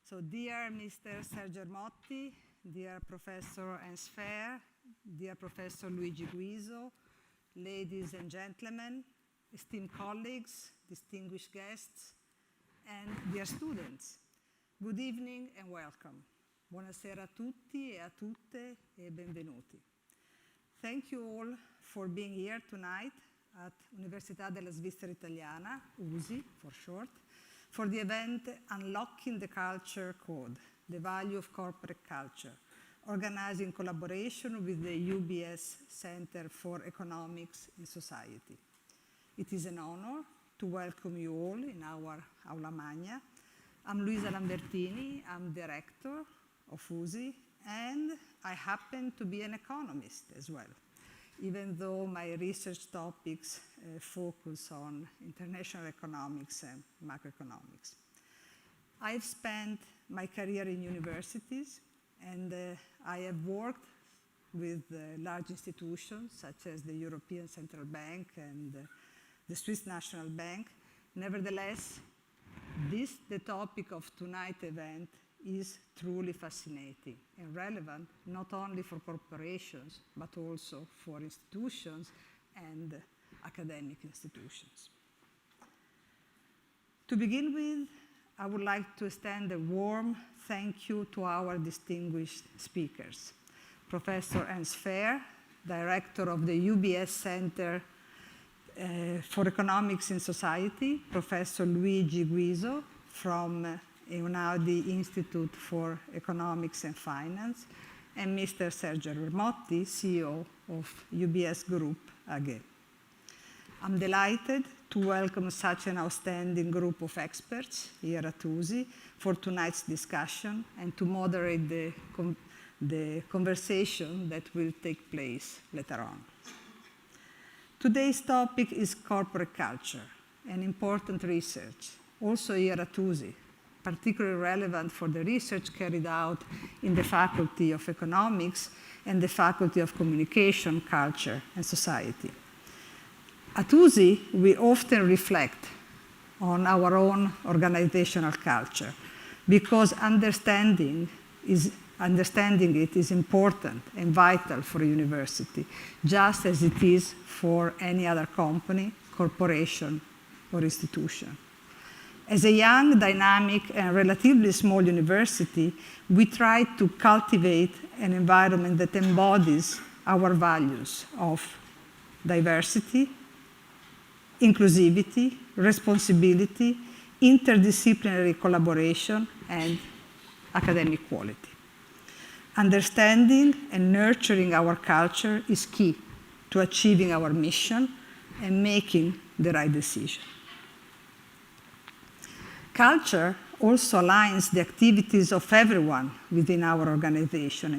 So dear Mr. Sergio Ermotti, dear Professor Ernst Fehr, dear Professor Luigi Guiso, ladies and gentlemen, esteemed colleagues, distinguished guests, and dear students, good evening and welcome. Buonasera a tutti e a tutte e benvenuti. Thank you all for being here tonight at Università della Svizzera Italiana, USI for short, for the event Unlocking the Culture Code, the Value of Corporate Culture, organized in collaboration with the UBS Center for Economics in Society. It is an honor to welcome you all in our Aula Magna. I'm Luisa Lambertini, I'm the rector of USI, and I happen to be an economist as well, even though my research topics focus on international economics and macroeconomics. I've spent my career in universities, and I have worked with large institutions such as the European Central Bank and the Swiss National Bank. Nevertheless, the topic of tonight's event is truly fascinating and relevant not only for corporations, but also for institutions and academic institutions. To begin with, I would like to extend a warm thank you to our distinguished speakers. Professor Ernst Fehr, Director of the UBS Center for Economics in Society, Professor Luigi Guiso from Einaudi Institute for Economics and Finance, and Mr. Sergio Ermotti, CEO of UBS Group AG. I'm delighted to welcome such an outstanding group of experts here at USI for tonight's discussion and to moderate the conversation that will take place later on. Today's topic is corporate culture, an important research, also here at USI, particularly relevant for the research carried out in the Faculty of Economics and the Faculty of Communication, Culture, and Society. At USI, we often reflect on our own organizational culture because understanding it is important and vital for a university, just as it is for any other company, corporation, or institution. As a young, dynamic, and relatively small university, we try to cultivate an environment that embodies our values of diversity, inclusivity, responsibility, interdisciplinary collaboration, and academic quality. Understanding and nurturing our culture is key to achieving our mission and making the right decision. Culture also aligns the activities of everyone within our organization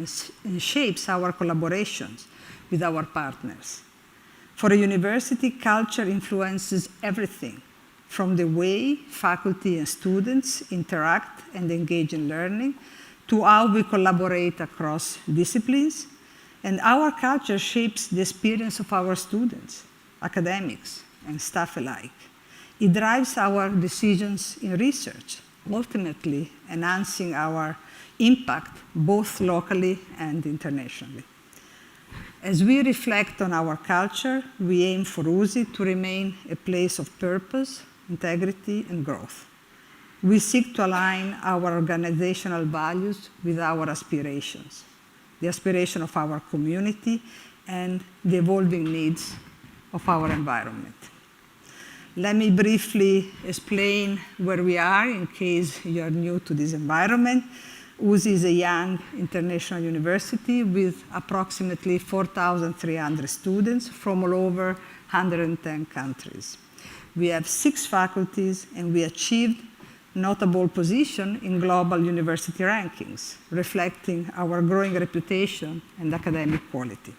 and shapes our collaborations with our partners. For a university, culture influences everything, from the way faculty and students interact and engage in learning, to how we collaborate across disciplines, and our culture shapes the experience of our students, academics, and staff alike. It drives our decisions in research, ultimately enhancing our impact both locally and internationally. As we reflect on our culture, we aim for USI to remain a place of purpose, integrity, and growth. We seek to align our organizational values with our aspirations, the aspiration of our community, and the evolving needs of our environment. Let me briefly explain where we are in case you are new to this environment. USI is a young international university with approximately 4,300 students from all over 110 countries. We have 6 faculties, and we achieved notable position in global university rankings, reflecting our growing reputation and academic quality.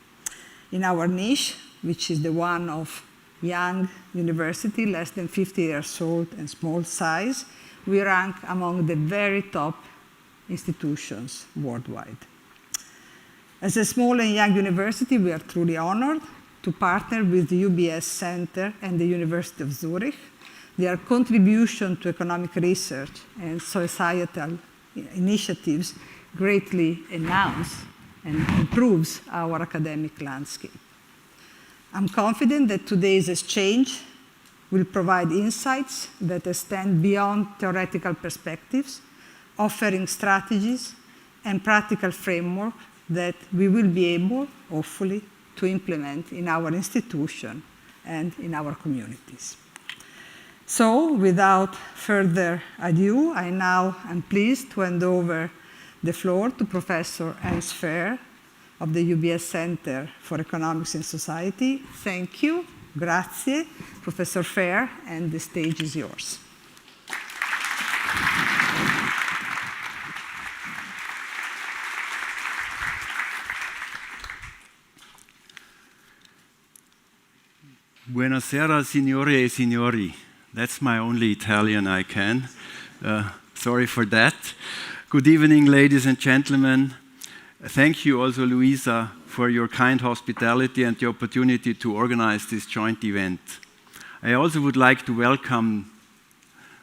In our niche, which is the one of young university, less than 50 years old and small size, we rank among the very top institutions worldwide. As a small and young university, we are truly honored to partner with the UBS Center and the University of Zurich. Their contribution to economic research and societal initiatives greatly enhance and improves our academic landscape. I'm confident that today's exchange will provide insights that extend beyond theoretical perspectives, offering strategies and practical framework that we will be able, hopefully, to implement in our institution and in our communities. So, without further ado, I now am pleased to hand over the floor to Professor Ernst Fehr of the UBS Center for Economics and Society. Thank you. Grazie, Professor Fehr, and the stage is yours. Buonasera, signore e signori. That's my only Italian I can. Sorry for that. Good evening, ladies and gentlemen. Thank you also, Luisa, for your kind hospitality and the opportunity to organize this joint event. I also would like to welcome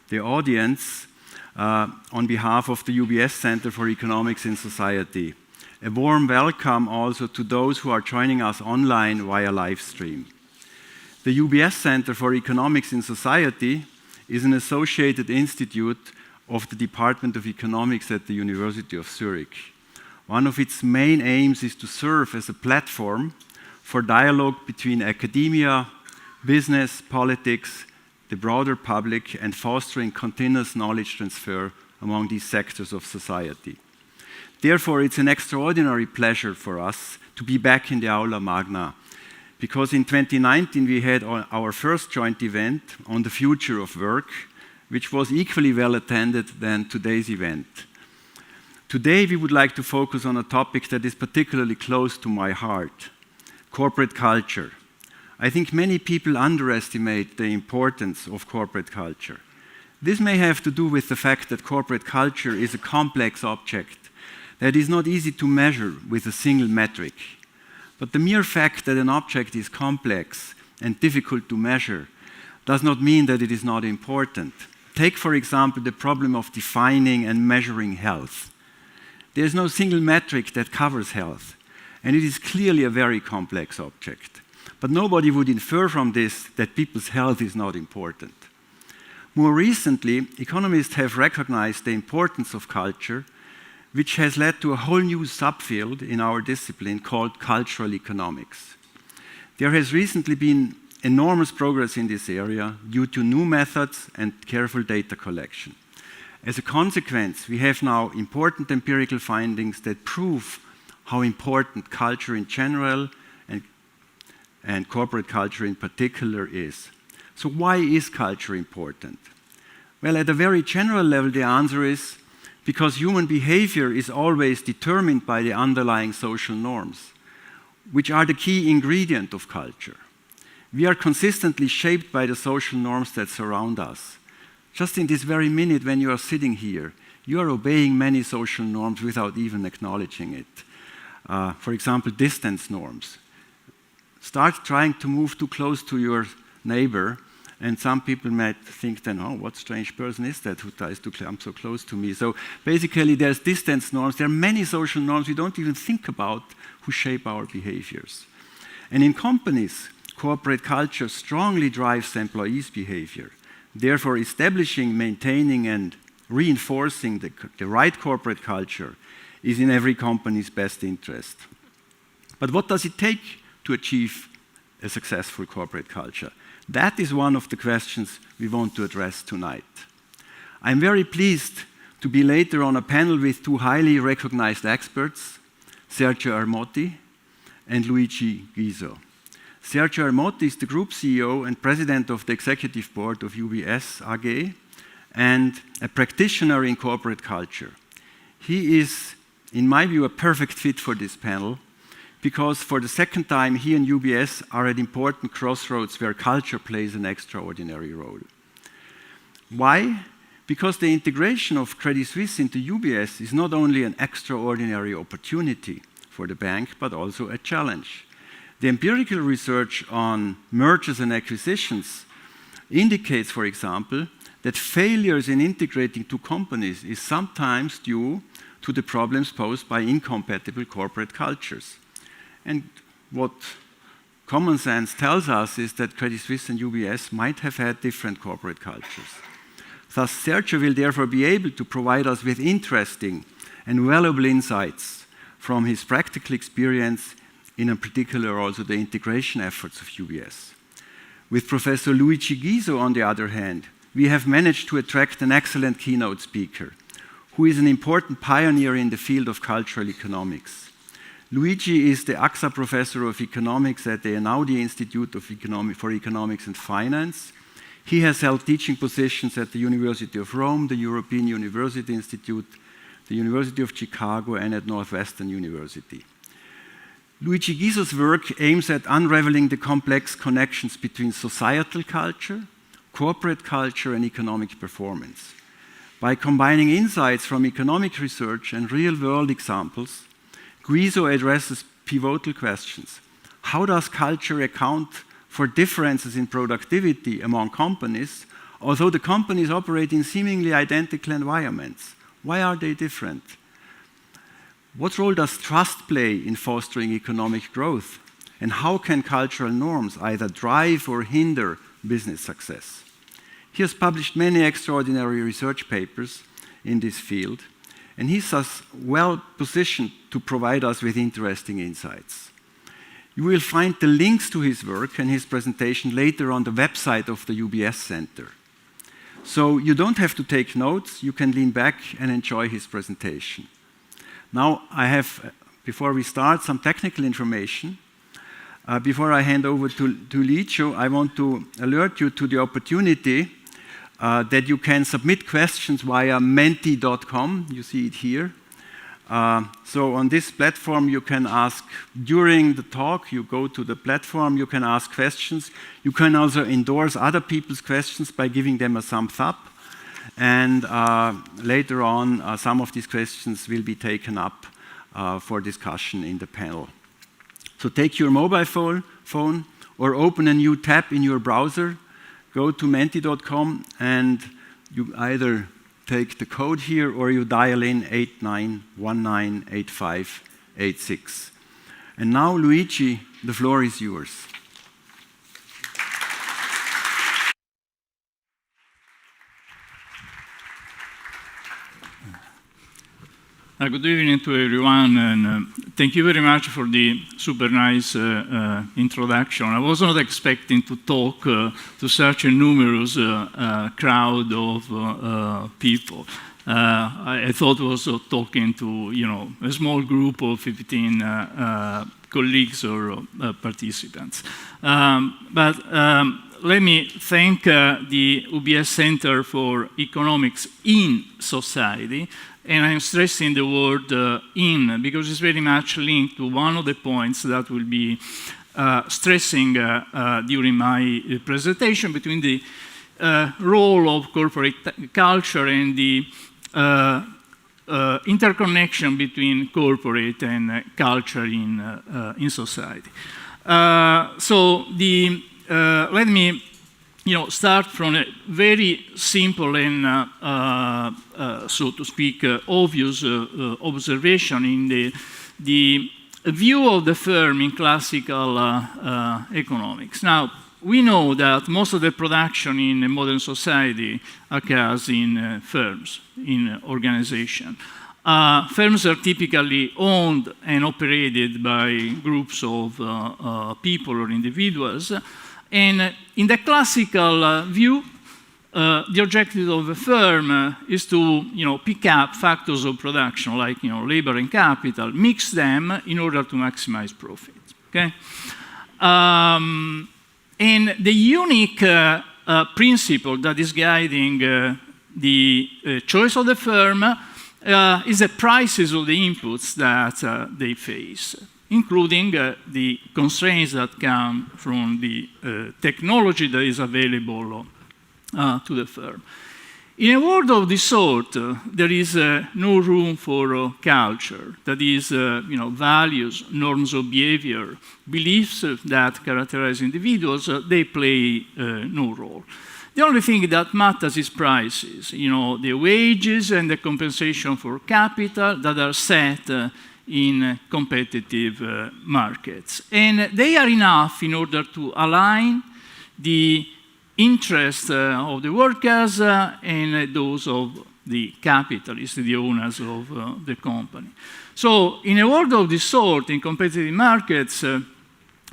the audience on behalf of the UBS Center for Economics and Society. A warm welcome also to those who are joining us online via live stream. The UBS Center for Economics in Society is an associated institute of the Department of Economics at the University of Zurich. One of its main aims is to serve as a platform for dialogue between academia, business, politics, the broader public, and fostering continuous knowledge transfer among these sectors of society. Therefore, it's an extraordinary pleasure for us to be back in the Aula Magna, because in 2019 we had our first joint event on the future of work, which was equally well attended than today's event. Today we would like to focus on a topic that is particularly close to my heart: corporate culture. I think many people underestimate the importance of corporate culture. This may have to do with the fact that corporate culture is a complex object that is not easy to measure with a single metric. But the mere fact that an object is complex and difficult to measure does not mean that it is not important. Take, for example, the problem of defining and measuring health. There is no single metric that covers health, and it is clearly a very complex object. But nobody would infer from this that people's health is not important. More recently, economists have recognized the importance of culture, which has led to a whole new subfield in our discipline called cultural economics. There has recently been enormous progress in this area due to new methods and careful data collection. As a consequence, we have now important empirical findings that prove how important culture in general and corporate culture in particular is. So why is culture important? Well, at a very general level, the answer is because human behavior is always determined by the underlying social norms, which are the key ingredient of culture. We are consistently shaped by the social norms that surround us. Just in this very minute when you are sitting here, you are obeying many social norms without even acknowledging it. For example, distance norms. Start trying to move too close to your neighbor, and some people might think then, oh, what strange person is that who tries to come so close to me? So basically there's distance norms. There are many social norms we don't even think about who shape our behaviors. And in companies, corporate culture strongly drives employees' behavior. Therefore, establishing, maintaining, and reinforcing the right corporate culture is in every company's best interest. But what does it take to achieve a successful corporate culture? That is one of the questions we want to address tonight. I'm very pleased to be later on a panel with two highly recognized experts, Sergio Ermotti and Luigi Guiso. Sergio Ermotti is the Group CEO and President of the Executive Board of UBS AG and a practitioner in corporate culture. He is, in my view, a perfect fit for this panel because for the second time he and UBS are at important crossroads where culture plays an extraordinary role. Why? Because the integration of Credit Suisse into UBS is not only an extraordinary opportunity for the bank, but also a challenge. The empirical research on mergers and acquisitions indicates, for example, that failures in integrating two companies is sometimes due to the problems posed by incompatible corporate cultures. And what common sense tells us is that Credit Suisse and UBS might have had different corporate cultures. Thus, Sergio will therefore be able to provide us with interesting and valuable insights from his practical experience, in particular also the integration efforts of UBS. With Professor Luigi Guiso, on the other hand, we have managed to attract an excellent keynote speaker, who is an important pioneer in the field of cultural economics. Luigi is the AXA Professor of Economics at the Einaudi Institute for Economics and Finance. He has held teaching positions at the University of Rome, the European University Institute, the University of Chicago, and at Northwestern University. Luigi Guiso's work aims at unraveling the complex connections between societal culture, corporate culture, and economic performance. By combining insights from economic research and real-world examples, Guiso addresses pivotal questions. How does culture account for differences in productivity among companies, although the companies operate in seemingly identical environments? Why are they different? What role does trust play in fostering economic growth? And how can cultural norms either drive or hinder business success? He has published many extraordinary research papers in this field, and he's thus well positioned to provide us with interesting insights. You will find the links to his work and his presentation later on the website of the UBS Center. So you don't have to take notes, you can lean back and enjoy his presentation. Now I have, before we start, some technical information. Before I hand over to Licio, I want to alert you to the opportunity that you can submit questions via menti.com. You see it here. So on this platform, you can ask, during the talk, you go to the platform, you can ask questions. You can also endorse other people's questions by giving them a thumbs up. And later on, some of these questions will be taken up for discussion in the panel. So take your mobile phone or open a new tab in your browser, go to menti.com, and you either take the code here or you dial in 89198586. And now, Luigi, the floor is yours. Good evening to everyone, and thank you very much for the super nice introduction. I was not expecting to talk to such a numerous crowd of people. I thought I was talking to a small group of 15 colleagues or participants. But let me thank the UBS Center for Economics in Society. And I'm stressing the word in because it's very much linked to one of the points that will be stressing during my presentation between the role of corporate culture and the interconnection between corporate and culture in society. Let me start from a very simple and, so to speak, obvious observation in the view of the firm in classical economics. Now, we know that most of the production in a modern society occurs in firms, in organizations. Firms are typically owned and operated by groups of people or individuals. And in the classical view, the objective of a firm is to pick up factors of production like labor and capital, mix them in order to maximize profit. Okay? And the unique principle that is guiding the choice of the firm is the prices of the inputs that they face, including the constraints that come from the technology that is available to the firm. In a world of this sort, there is no room for culture, that is, values, norms of behavior, beliefs that characterize individuals, they play no role. The only thing that matters is prices, the wages and the compensation for capital that are set in competitive markets. And they are enough in order to align the interests of the workers and those of the capitalists, the owners of the company. So in a world of this sort, in competitive markets,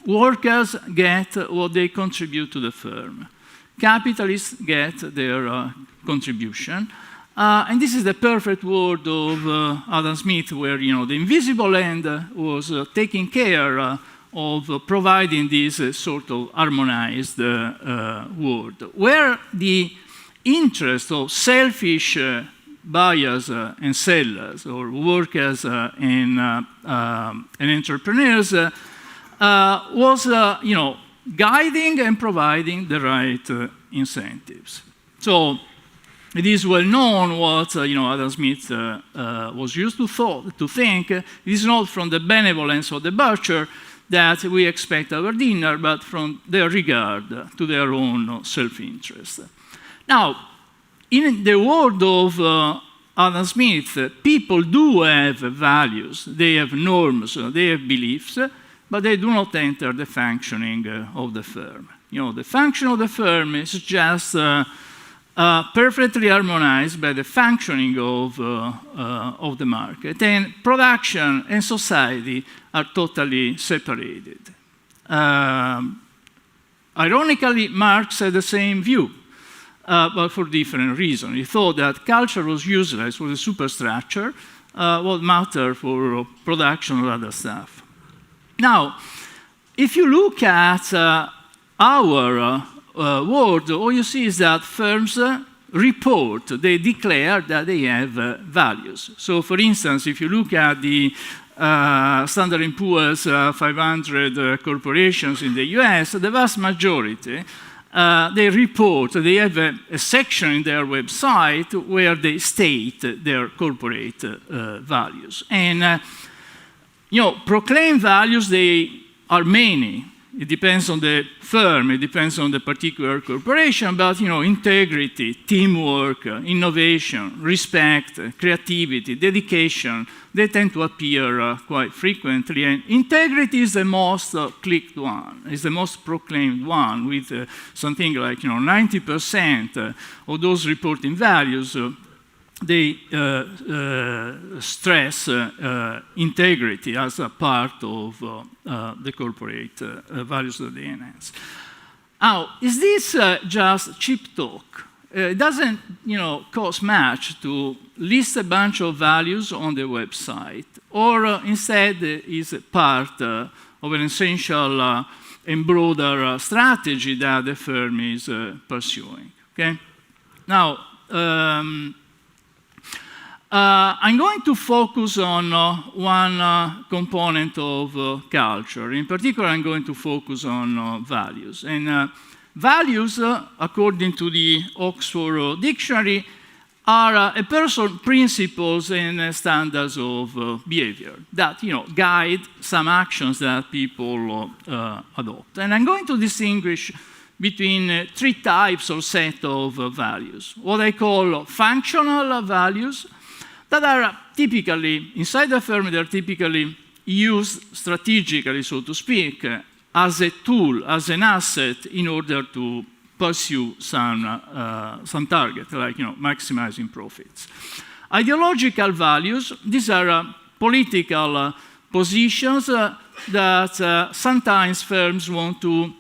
workers get what they contribute to the firm. Capitalists get their contribution. And this is the perfect world of Adam Smith, where the invisible hand was taking care of providing this sort of harmonized world, where the interest of selfish buyers and sellers, or workers and entrepreneurs, was guiding and providing the right incentives. So it is well known what Adam Smith was used to think. It is not from the benevolence of the butcher that we expect our dinner, but from their regard to their own self-interest. Now, in the world of Adam Smith, people do have values, they have norms, they have beliefs, but they do not enter the functioning of the firm. The function of the firm is just perfectly harmonized by the functioning of the market, and production and society are totally separated. Ironically, Marx had the same view, but for different reasons. He thought that culture was useless, was a superstructure, what mattered for production or other stuff. Now, if you look at our world, all you see is that firms report, they declare that they have values. So, for instance, if you look at the Standard & Poor's 500 corporations in the US, the vast majority, they report, they have a section in their website where they state their corporate values. And, proclaimed values, they are many. It depends on the firm, it depends on the particular corporation, but integrity, teamwork, innovation, respect, creativity, dedication, they tend to appear quite frequently. And integrity is the most clicked one, is the most proclaimed one, with something like 90% of those reporting values. They stress integrity as a part of the corporate values that they enhance. Now, is this just cheap talk? It doesn't, cost much to list a bunch of values on the website, or instead is part of an essential and broader strategy that the firm is pursuing. Okay? Now, I'm going to focus on one component of culture. In particular, I'm going to focus on values. And values, according to the Oxford Dictionary, are a person's principles and standards of behavior that guide some actions that people adopt. And I'm going to distinguish between three types or set of values. What I call functional values, that are typically, inside the firm, they're typically used strategically, so to speak, as a tool, as an asset, in order to pursue some target, like maximizing profits. Ideological values, these are political positions that sometimes firms want to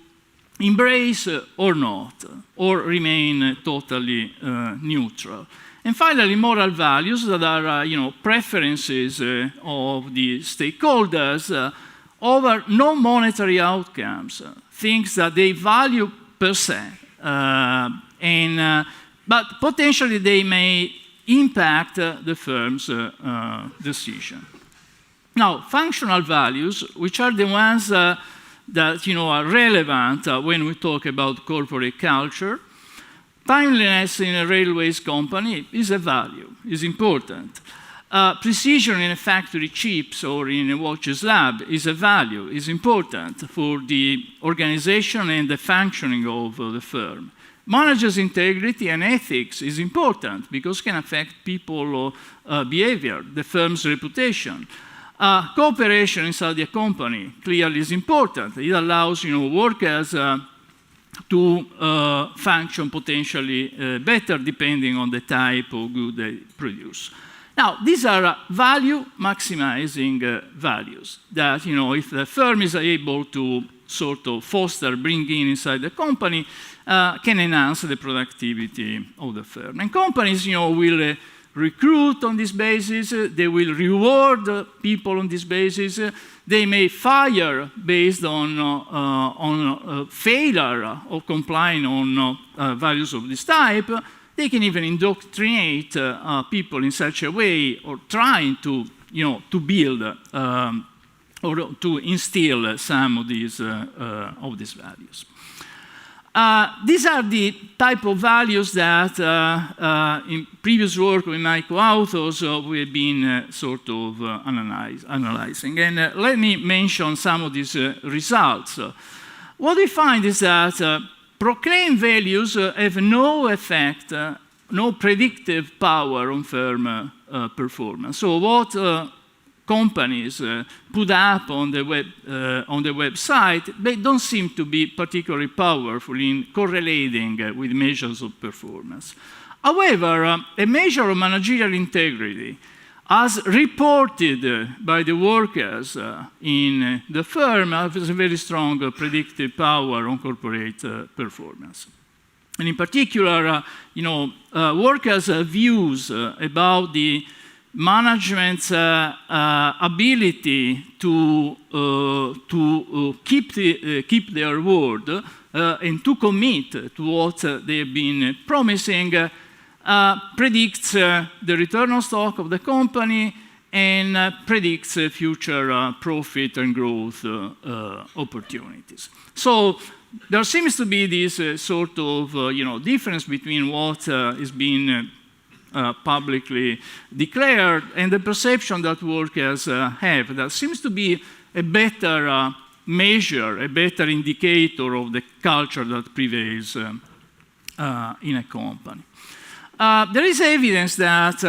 embrace or not, or remain totally neutral. And finally, moral values that are, preferences of the stakeholders over non-monetary outcomes, things that they value per se, but potentially they may impact the firm's decision. Now, functional values, which are the ones that are relevant when we talk about corporate culture. Timeliness in a railways company is a value, is important. Precision in a factory chips or in a watches lab is a value, is important for the organization and the functioning of the firm. Managers' integrity and ethics is important because it can affect people behavior, the firm's reputation. Cooperation inside the company clearly is important. It allows workers to function potentially better depending on the type of good they produce. Now, these are value maximizing values that, if the firm is able to sort of foster, bring in inside the company, can enhance the productivity of the firm. And companies, will recruit on this basis, they will reward people on this basis, they may fire based on failure of complying on values of this type. They can even indoctrinate people in such a way, or trying to, to build or to instill some of these values. These are the type of values that in previous work with my co-authors we have been sort of analyzing. And let me mention some of these results. What we find is that proclaimed values have no effect, no predictive power on firm performance. So what companies put up on the website, they don't seem to be particularly powerful in correlating with measures of performance. However, a measure of managerial integrity, as reported by the workers in the firm, has a very strong predictive power on corporate performance. And in particular, workers' views about the management's ability to keep their word and to commit to what they have been promising predicts the return on stock of the company and predicts future profit and growth opportunities. So there seems to be this sort of difference between what is being publicly declared and the perception that workers have. That seems to be a better measure, a better indicator of the culture that prevails in a company. There is evidence that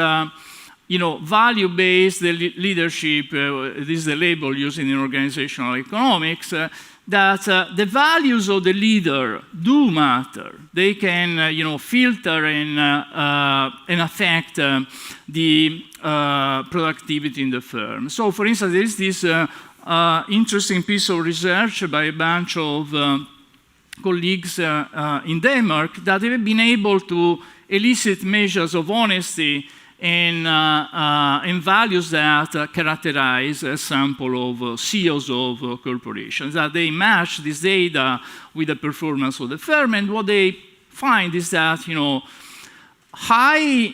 value-based leadership, this is the label used in organizational economics, that the values of the leader do matter. They can, filter and affect the productivity in the firm. So, for instance, there is this interesting piece of research by a bunch of colleagues in Denmark that have been able to elicit measures of honesty and values that characterize a sample of CEOs of corporations, that they match this data with the performance of the firm, and what they find is that, high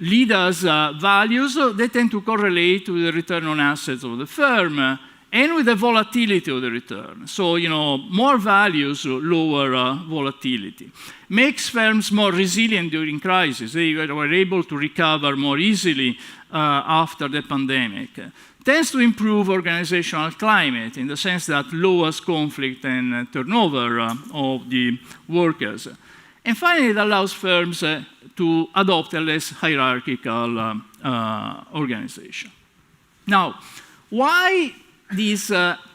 leaders' values, they tend to correlate with the return on assets of the firm and with the volatility of the return. So, more values, lower volatility. Makes firms more resilient during crisis. They were able to recover more easily after the pandemic. Tends to improve organizational climate in the sense that lowers conflict and turnover of the workers. And finally, it allows firms to adopt a less hierarchical organization. Now, why these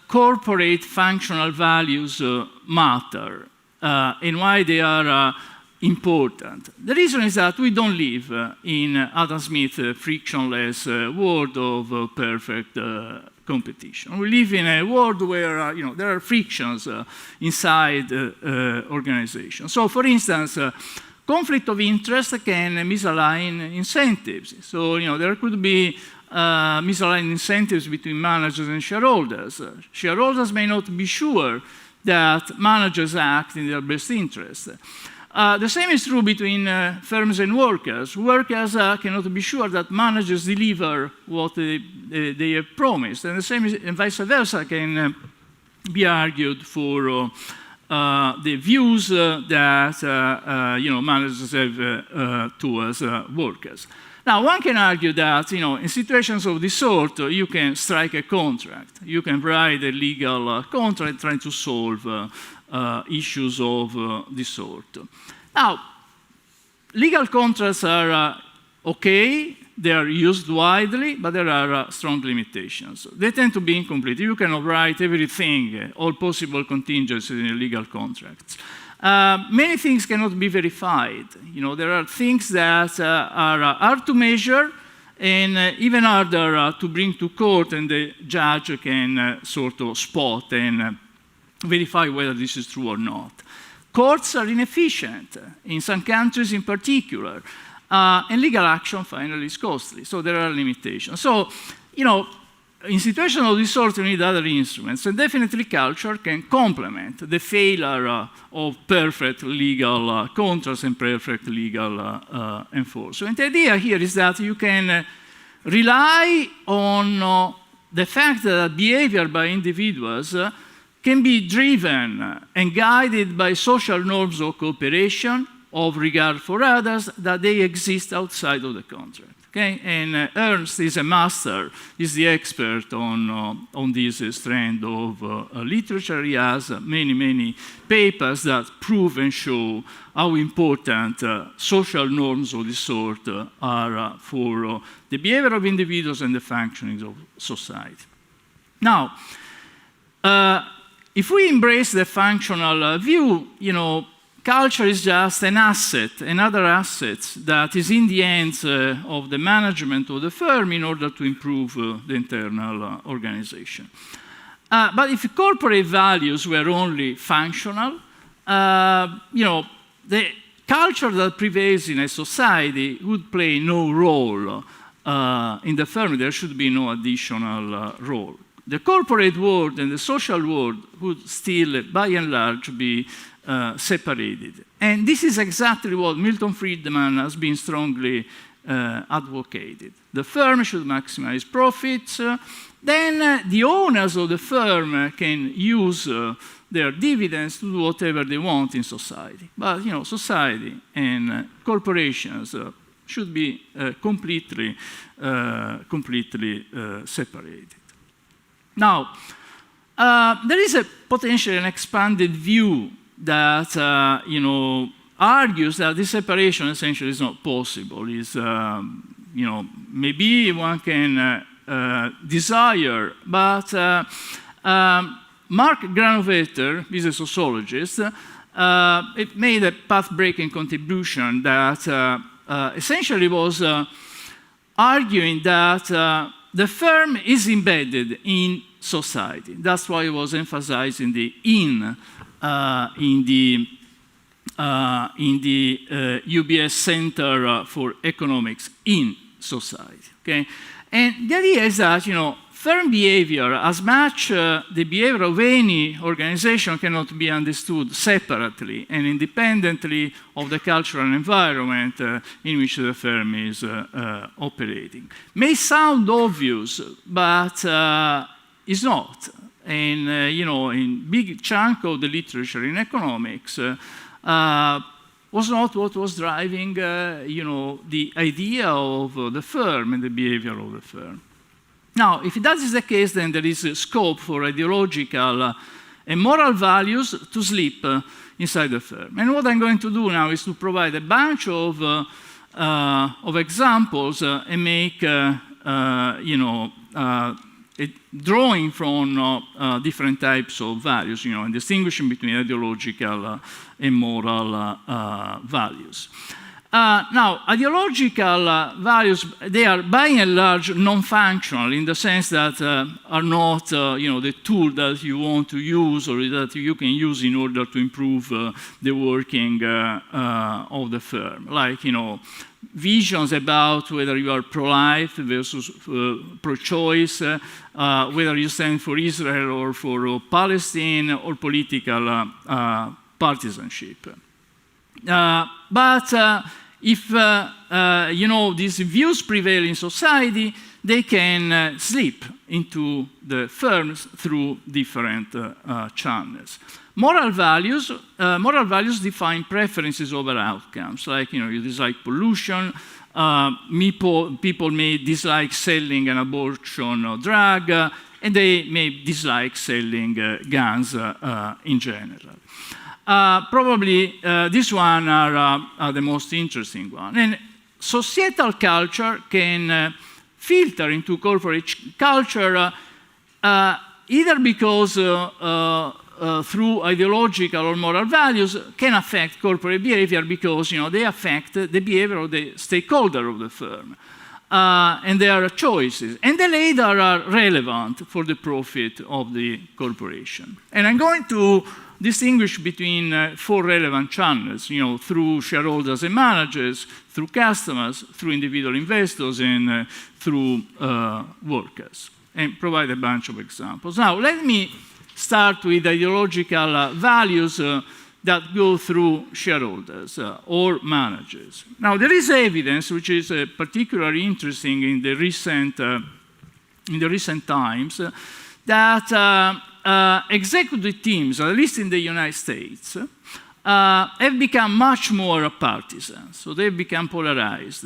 corporate functional values matter and why they are important? The reason is that we don't live in Adam Smith's frictionless world of perfect competition. We live in a world where there are frictions inside organizations. So, for instance, conflict of interest can misalign incentives. So, there could be misaligned incentives between managers and shareholders. Shareholders may not be sure that managers act in their best interest. The same is true between firms and workers. Workers cannot be sure that managers deliver what they have promised, and the same is, and vice versa can be argued for the views that managers have towards workers. Now, one can argue that, in situations of this sort, you can strike a contract. You can write a legal contract trying to solve issues of this sort. Now, legal contracts are okay, they are used widely, but there are strong limitations. They tend to be incomplete. You cannot write everything, all possible contingencies in legal contracts. Many things cannot be verified. There are things that are hard to measure and even harder to bring to court, and the judge can sort of spot and verify whether this is true or not. Courts are inefficient, in some countries in particular, and legal action finally is costly, so there are limitations. So, in situations of this sort, you need other instruments, and definitely culture can complement the failure of perfect legal contracts and perfect legal enforcement. The idea here is that you can rely on the fact that behavior by individuals can be driven and guided by social norms of cooperation, of regard for others, that they exist outside of the contract. Okay? And Ernst is a master, is the expert on this strand of literature. He has many, many papers that prove and show how important social norms of this sort are for the behavior of individuals and the functioning of society. Now, if we embrace the functional view, culture is just an asset, another asset that is in the hands of the management of the firm in order to improve the internal organization. But if corporate values were only functional, the culture that prevails in a society would play no role in the firm. There should be no additional role. The corporate world and the social world would still, by and large, be separated. And this is exactly what Milton Friedman has been strongly advocated. The firm should maximize profits. Then the owners of the firm can use their dividends to do whatever they want in society. But society and corporations should be completely separated. Now, there is a potentially an expanded view that argues that this separation essentially is not possible. Is maybe one can desire, but Mark Granovetter is a sociologist. It made a path-breaking contribution that essentially was arguing that the firm is embedded in society. That's why it was emphasizing the in the UBS Center for Economics in society. Okay, and the idea is that firm behavior, as much the behavior of any organization, cannot be understood separately and independently of the cultural environment in which the firm is operating. May sound obvious, but it's not. And in big chunk of the literature in economics was not what was driving the idea of the firm and the behavior of the firm. Now, if that is the case, then there is a scope for ideological and moral values to slip inside the firm. And what I'm going to do now is to provide a bunch of examples and make a drawing from different types of values, and distinguishing between ideological and moral values. Now, ideological values, they are by and large non-functional in the sense that are not the tool that you want to use or that you can use in order to improve the working of the firm. Like, visions about whether you are pro-life versus pro-choice, whether you stand for Israel or for Palestine, or political partisanship. But if these views prevail in society, they can slip into the firms through different channels. Moral values define preferences over outcomes. Like, you dislike pollution. People may dislike selling an abortion drug, and they may dislike selling guns in general. Probably this one are the most interesting one. And societal culture can filter into corporate culture either because through ideological or moral values can affect corporate behavior because they affect the behavior of the stakeholder of the firm. And there are choices. And the latter are relevant for the profit of the corporation. And I'm going to distinguish between 4 relevant channels, through shareholders and managers, through customers, through individual investors, and through workers, and provide a bunch of examples. Now, let me start with ideological values that go through shareholders or managers. Now, there is evidence, which is particularly interesting in the recent times, that executive teams, at least in the United States, have become much more partisan. So they've become polarized.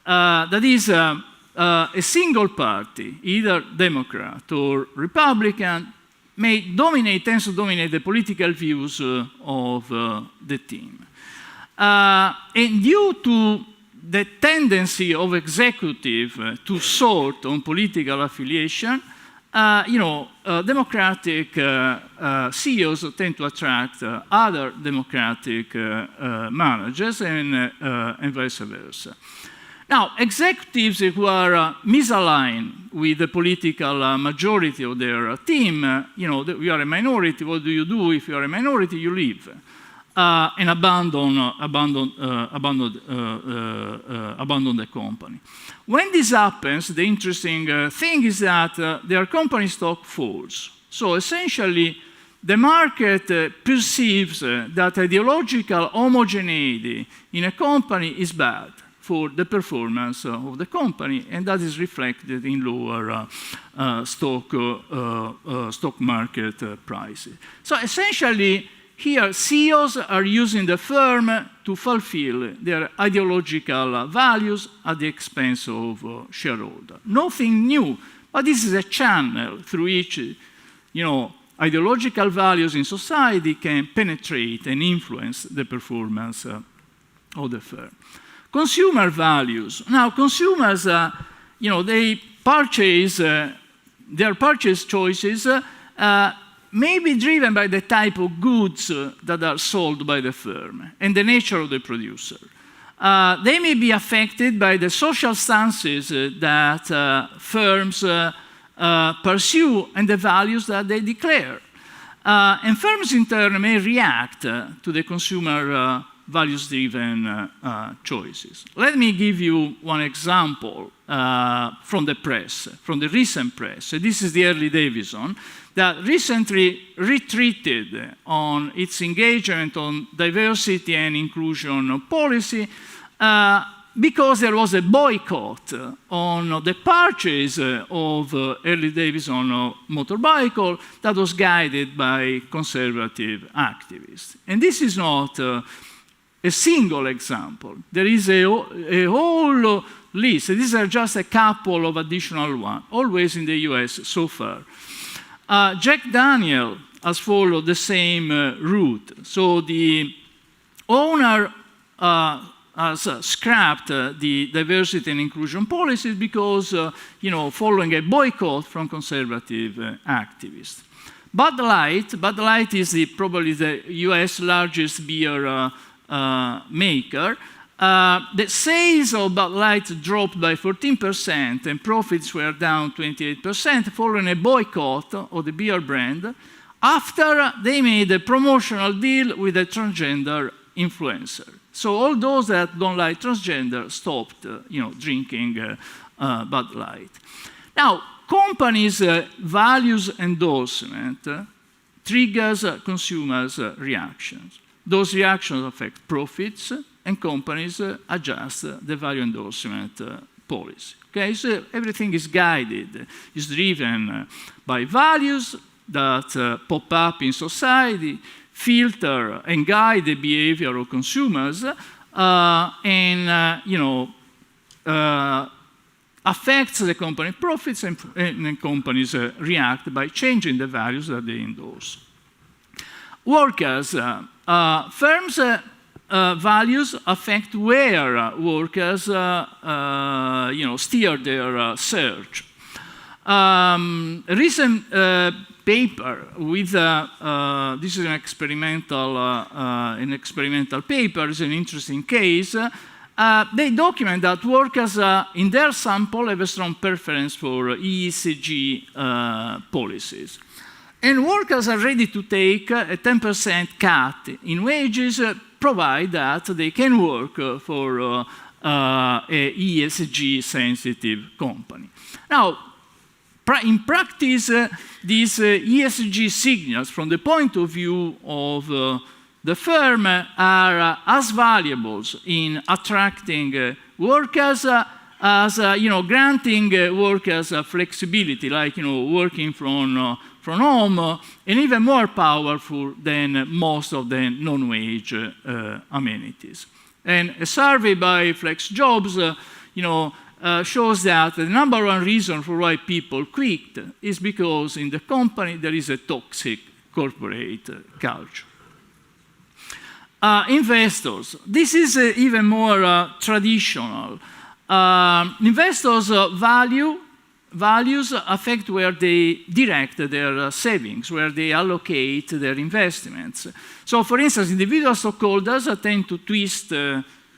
That is, a single party, either Democrat or Republican, tends to dominate the political views of the team. And due to the tendency of executive to sort on political affiliation, Democratic CEOs tend to attract other Democratic managers and vice versa. Now, executives who are misaligned with the political majority of their team, you are a minority, what do you do? If you are a minority, you leave and abandon the company. When this happens, the interesting thing is that their company stock falls. So essentially, the market perceives that ideological homogeneity in a company is bad for the performance of the company, and that is reflected in lower stock market prices. So essentially, here CEOs are using the firm to fulfill their ideological values at the expense of shareholders. Nothing new, but this is a channel through which ideological values in society can penetrate and influence the performance of the firm. Consumer values. Now, consumers, they purchase, their purchase choices may be driven by the type of goods that are sold by the firm and the nature of the producer. They may be affected by the social stances that firms pursue and the values that they declare. And firms in turn may react to the consumer values-driven choices. Let me give you one example from the press, from the recent press. This is the Harley-Davidson that recently retreated on its engagement on diversity and inclusion policy because there was a boycott on the purchase of Harley-Davidson motorbike that was guided by conservative activists. And this is not a single example. There is a whole list. These are just a couple of additional ones, always in the US so far. Jack Daniel has followed the same route. So the owner has scrapped the diversity and inclusion policies because, following a boycott from conservative activists. Bud Light is probably the US largest beer maker. The sales of Bud Light dropped by 14% and profits were down 28% following a boycott of the beer brand after they made a promotional deal with a transgender influencer. So all those that don't like transgender stopped drinking Bud Light. Now, companies' values endorsement triggers consumers' reactions. Those reactions affect profits, and companies adjust the value endorsement policy. Okay, so everything is guided, is driven by values that pop up in society, filter and guide the behavior of consumers, and affects the company profits, and companies react by changing the values that they endorse. Workers, firms' values affect where workers steer their search. A recent paper with this is an experimental paper. It's an interesting case. They document that workers in their sample have a strong preference for ESG policies. And workers are ready to take a 10% cut in wages, provided that they can work for a ESG-sensitive company. Now, in practice, these ESG signals, from the point of view of the firm, are as valuable in attracting workers as granting workers flexibility, like working from home, and even more powerful than most of the non-wage amenities. And a survey by Flex Jobs, shows that the number one reason for why people quit is because in the company there is a toxic corporate culture. Investors. This is even more traditional. Investors' values affect where they direct their savings, where they allocate their investments. So, for instance, individual stockholders tend to twist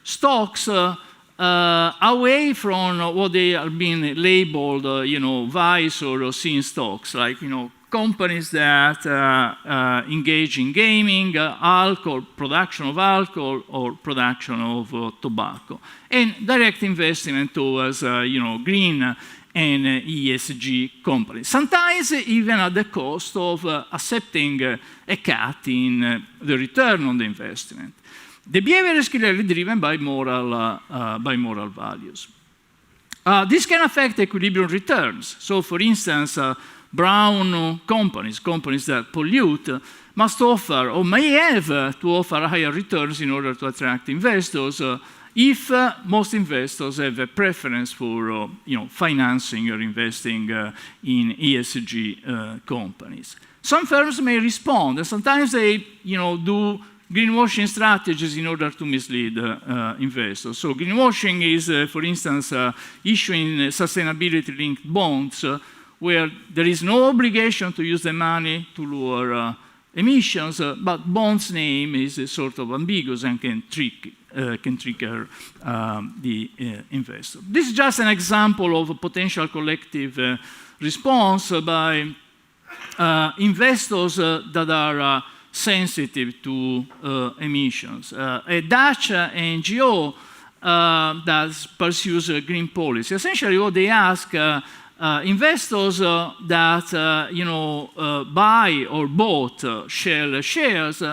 stocks away from what they are being labeled, vice or sin stocks, like companies that engage in gaming, alcohol, production of alcohol, or production of tobacco, and direct investment towards green and ESG companies. Sometimes even at the cost of accepting a cut in the return on the investment. The behavior is clearly driven by moral values. This can affect equilibrium returns. So, for instance, brown companies that pollute, must offer or may have to offer higher returns in order to attract investors if most investors have a preference for financing or investing in ESG companies. Some firms may respond, and sometimes they do greenwashing strategies in order to mislead investors. So greenwashing is, for instance, issuing sustainability-linked bonds where there is no obligation to use the money to lower emissions, but bond's name is sort of ambiguous and can trigger the investor. This is just an example of a potential collective response by investors that are sensitive to emissions. A Dutch NGO that pursues a green policy. Essentially, what they ask investors that buy or bought Shell shares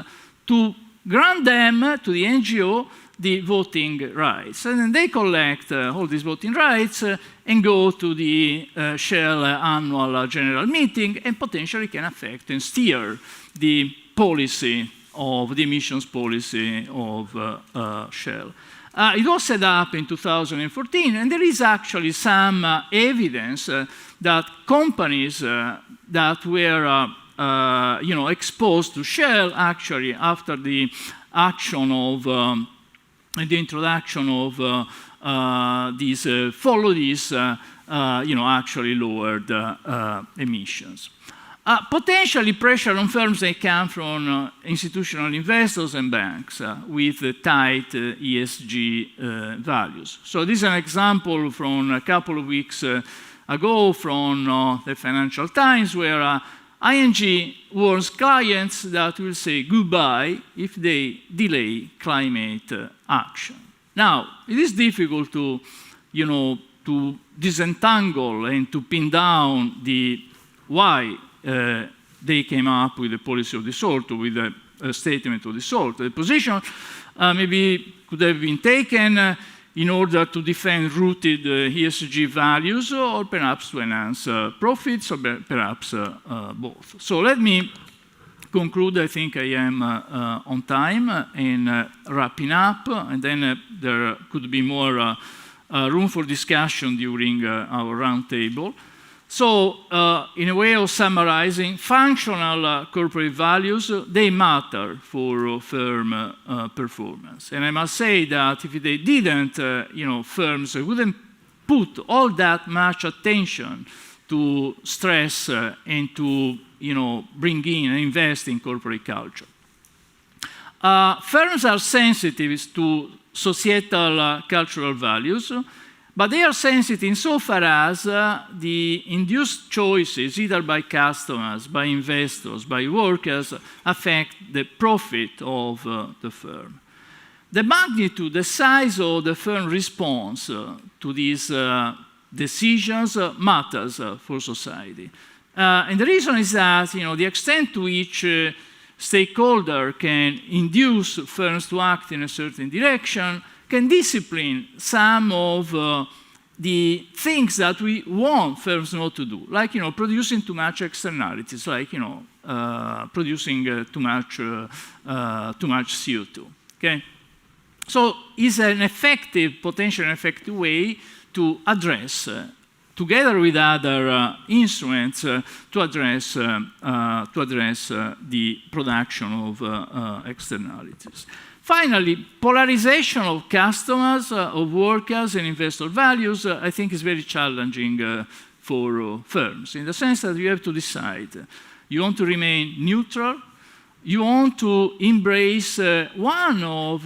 to grant them, to the NGO, the voting rights. And then they collect all these voting rights and go to the Shell annual general meeting and potentially can affect and steer the policy of the emissions policy of Shell. It was set up in 2014, and there is actually some evidence that companies that were exposed to Shell actually after the action of the introduction of these actually lowered emissions. Potentially, pressure on firms may come from institutional investors and banks with tight ESG values. So this is an example from a couple of weeks ago from the Financial Times, where ING warns clients that will say goodbye if they delay climate action. Now, it is difficult to disentangle and to pin down the why they came up with a policy of this sort, or with a statement of this sort. The position maybe could have been taken in order to defend rooted ESG values, or perhaps to enhance profits, or perhaps both. So let me conclude. I think I am on time and wrapping up, and then there could be more room for discussion during our roundtable. So, in a way of summarizing, functional corporate values, they matter for firm performance. And I must say that if they didn't, firms wouldn't put all that much attention to stress and to bring in and invest in corporate culture. Firms are sensitive to societal cultural values, but they are sensitive insofar as the induced choices, either by customers, by investors, by workers, affect the profit of the firm. The magnitude, the size of the firm response to these decisions matters for society. And the reason is that the extent to which stakeholder can induce firms to act in a certain direction can discipline some of the things that we want firms not to do, like producing too much externalities, like producing too much CO2. Okay, so it's an effective, potentially effective way to address, together with other instruments, to address the production of externalities. Finally, polarization of customers, of workers, and investor values, I think is very challenging for firms, in the sense that you have to decide. You want to remain neutral, you want to embrace one of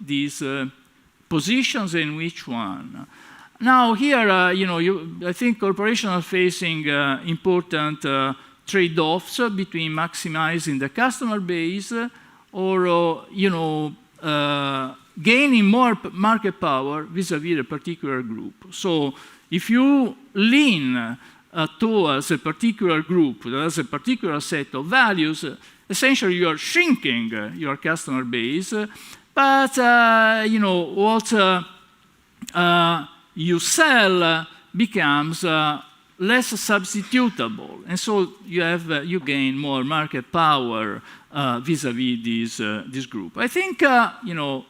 these positions, and which one. Now here, I think corporations are facing important trade-offs between maximizing the customer base or gaining more market power vis-à-vis a particular group. So if you lean towards a particular group that has a particular set of values, essentially you are shrinking your customer base, but what you sell becomes less substitutable, and so you gain more market power vis-à-vis this group. I think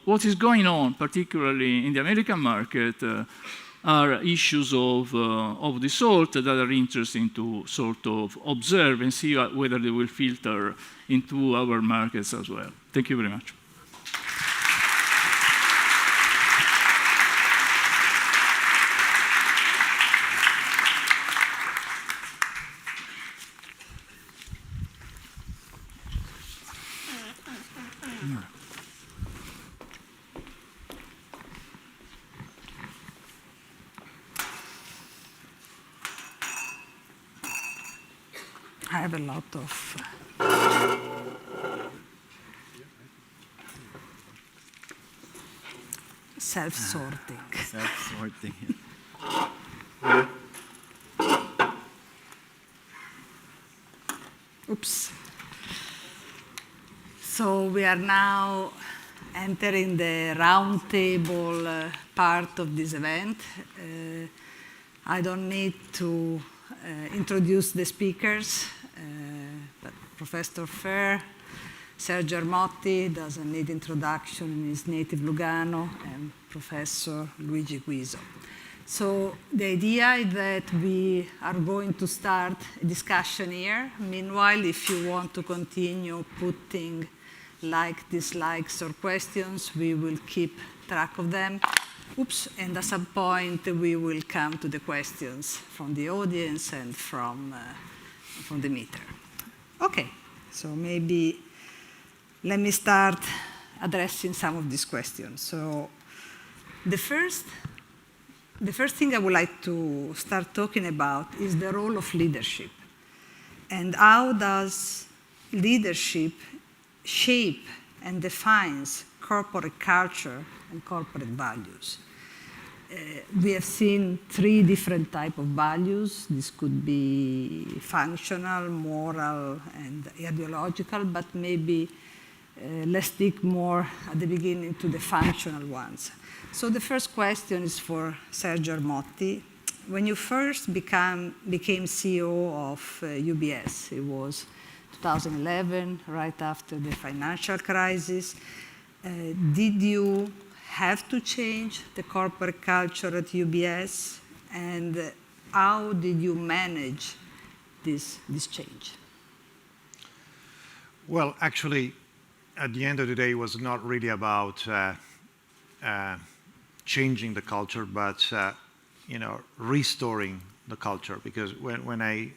what is going on, particularly in the American market, are issues of the sort that are interesting to sort of observe and see whether they will filter into our markets as well. Thank you very much. I have a lot of self-sorting. Self-sorting. Oops. So we are now entering the roundtable part of this event. I don't need to introduce the speakers, but Professor Fehr, Sergio Ermotti doesn't need introduction in his native Lugano, and Professor Luigi Guiso. So the idea is that we are going to start a discussion here. Meanwhile, if you want to continue putting dislikes, or questions, we will keep track of them. Oops, and at some point we will come to the questions from the audience and from the meter. Okay, so maybe let me start addressing some of these questions. So the first thing I would like to start talking about is the role of leadership. And how does leadership shape and defines corporate culture and corporate values? We have seen 3 different types of values. This could be functional, moral, and ideological, but maybe let's dig more at the beginning to the functional ones. So the first question is for Sergio Ermotti. When you first became CEO of UBS, it was 2011, right after the financial crisis, did you have to change the corporate culture at UBS, and how did you manage this change? Well, actually, at the end of the day, it was not really about changing the culture, but restoring the culture. Because when I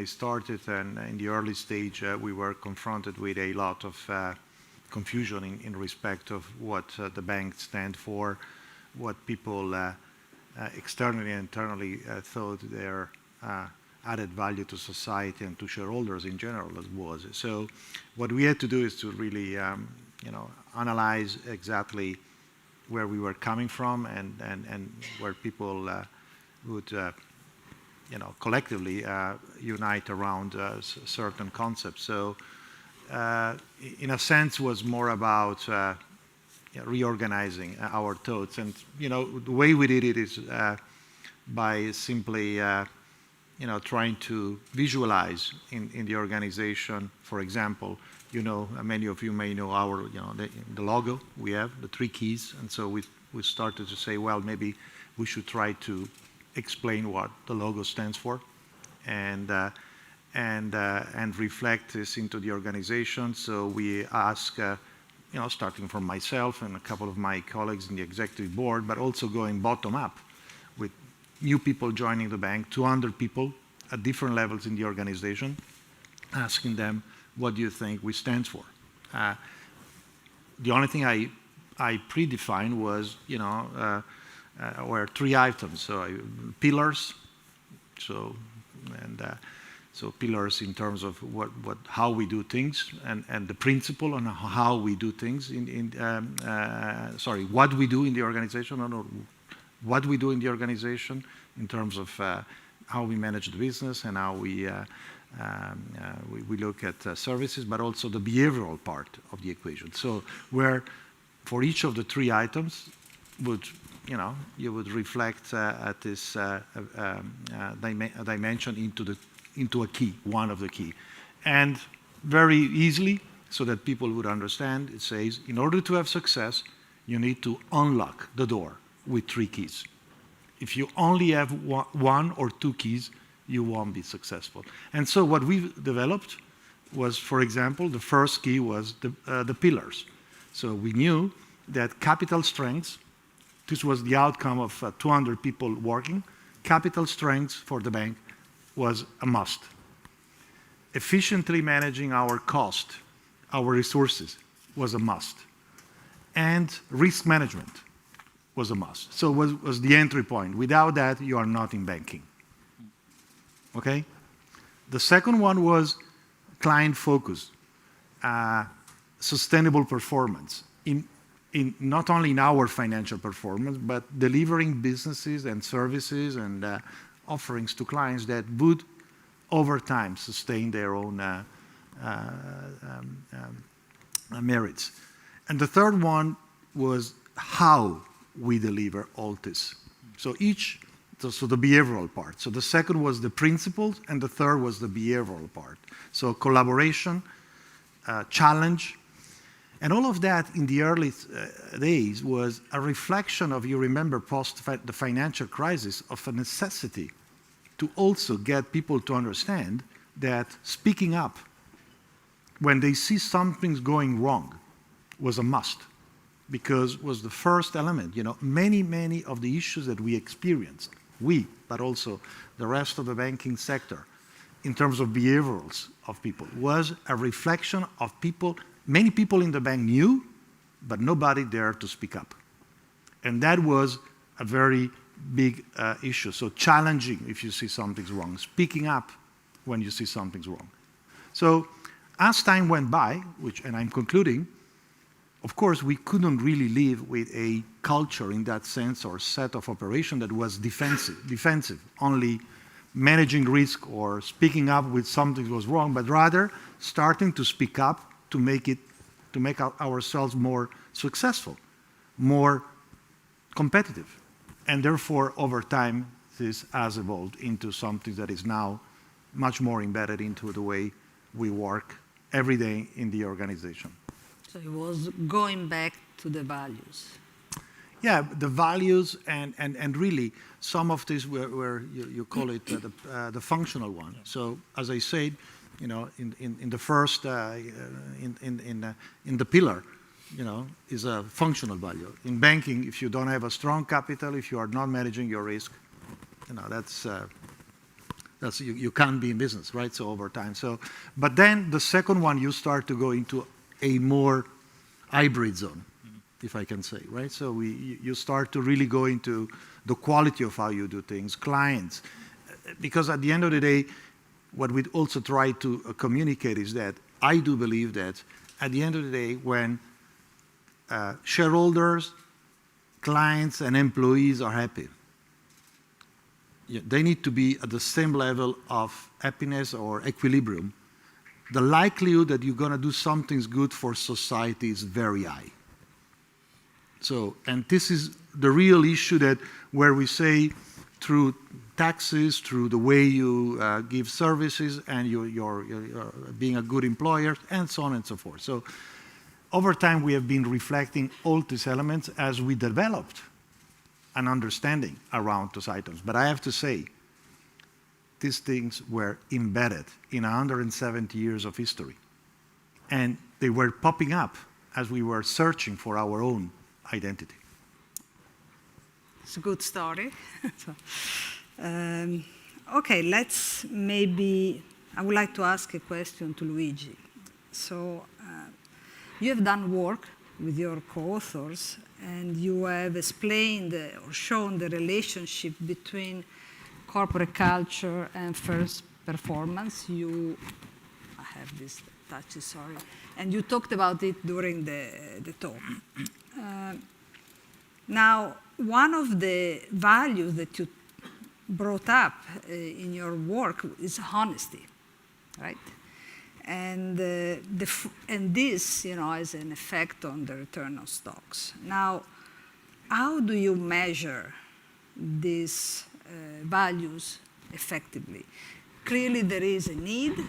started and in the early stage, we were confronted with a lot of confusion in respect of what the bank stands for, what people externally and internally thought their added value to society and to shareholders in general was. So what we had to do is to really analyze exactly where we were coming from and where people would collectively unite around certain concepts. So in a sense was more about reorganizing our thoughts. And the way we did it is by simply trying to visualize in the organization. For example, many of you may know our the logo we have, the 3 keys, and so we started to say, well, maybe we should try to explain what the logo stands for, and reflect this into the organization. So we ask, starting from myself and a couple of my colleagues in the executive board, but also going bottom up with new people joining the bank, 200 people at different levels in the organization, asking them, what do you think we stand for? The only thing I predefined was, were 3 items. So pillars, so pillars in terms of how we do things, and the principle on how we do things what we do in the organization, what we do in the organization in terms of how we manage the business and how we look at services, but also the behavioral part of the equation. So where for each of the 3 items you would reflect at this dimension into a key, one of the key. And very easily, so that people would understand, it says, in order to have success, you need to unlock the door with 3 keys. If you only have 1 or 2 keys, you won't be successful. And so what we developed was, for example, the first key was the pillars. So we knew that capital strengths, this was the outcome of 200 people working, capital strengths for the bank was a must. Efficiently managing our cost, our resources, was a must. And risk management was a must. So it was the entry point. Without that, you are not in banking. Okay? The second one was client focus, sustainable performance, in not only in our financial performance, but delivering businesses and services and offerings to clients that would, over time, sustain their own merits. And the third one was how we deliver all this. So the behavioral part. So the second was the principles, and the third was the behavioral part. So collaboration, challenge, and all of that in the early days was a reflection of, you remember, post the financial crisis, of a necessity to also get people to understand that speaking up when they see something's going wrong was a must, because it was the first element. Many of the issues that we experienced, but also the rest of the banking sector, in terms of behaviorals of people, was a reflection of people. Many people in the bank knew, but nobody dared to speak up. And that was a very big issue. So challenging if you see something's wrong, speaking up when you see something's wrong. So as time went by, and I'm concluding, of course, we couldn't really live with a culture in that sense, or set of operation that was defensive, only managing risk or speaking up when something was wrong, but rather starting to speak up to make ourselves more successful, more competitive. And therefore, over time, this has evolved into something that is now much more embedded into the way we work every day in the organization. So it was going back to the values. Yeah, the values and really some of this where you call it the functional one. So as I said, you know, in the first in the pillar, you know, is a functional value. In banking, if you don't have a strong capital, if you are not managing your risk, you know, that's you can't be in business, right? So over time. So, but then the second one, you start to go into a more hybrid zone, if I can say, right? So you start to really go into the quality of how you do things, clients, because at the end of the day, what we also try to communicate is that I do believe that at the end of the day, when shareholders, clients, and employees are happy, they need to be at the same level of happiness or equilibrium. The likelihood that you're going to do something good for society is very high. So, and this is the real issue that where we say through taxes, through the way you give services, and you're being a good employer, and so on and so forth. So, over time, we have been reflecting all these elements as we developed an understanding around those items. But I have to say, these things were embedded in 170 years of history. And they were popping up as we were searching for our own identity. It's a good story. Okay, let's maybe, I would like to ask a question to Luigi. So you have done work with your co-authors, and you have explained or shown the relationship between corporate culture and first performance. I have this touchy, sorry. And you talked about it during the talk. Now, one of the values that you brought up in your work is honesty, right? And this, you know, has an effect on the return of stocks. Now, how do you measure these values effectively? Clearly, there is a need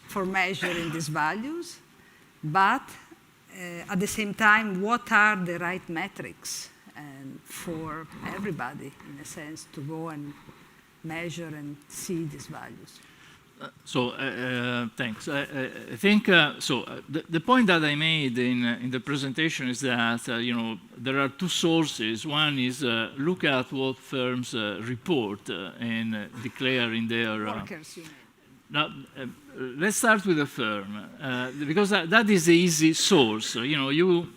for measuring these values, but at the same time, what are the right metrics for everybody, in a sense, to go and measure and see these values? Thanks. I think the point that I made in the presentation is that you know, there are two sources. One is look at what firms report and declare in their Workers, you mean? Now, let's start with the firm, because that is the easy source. You know, you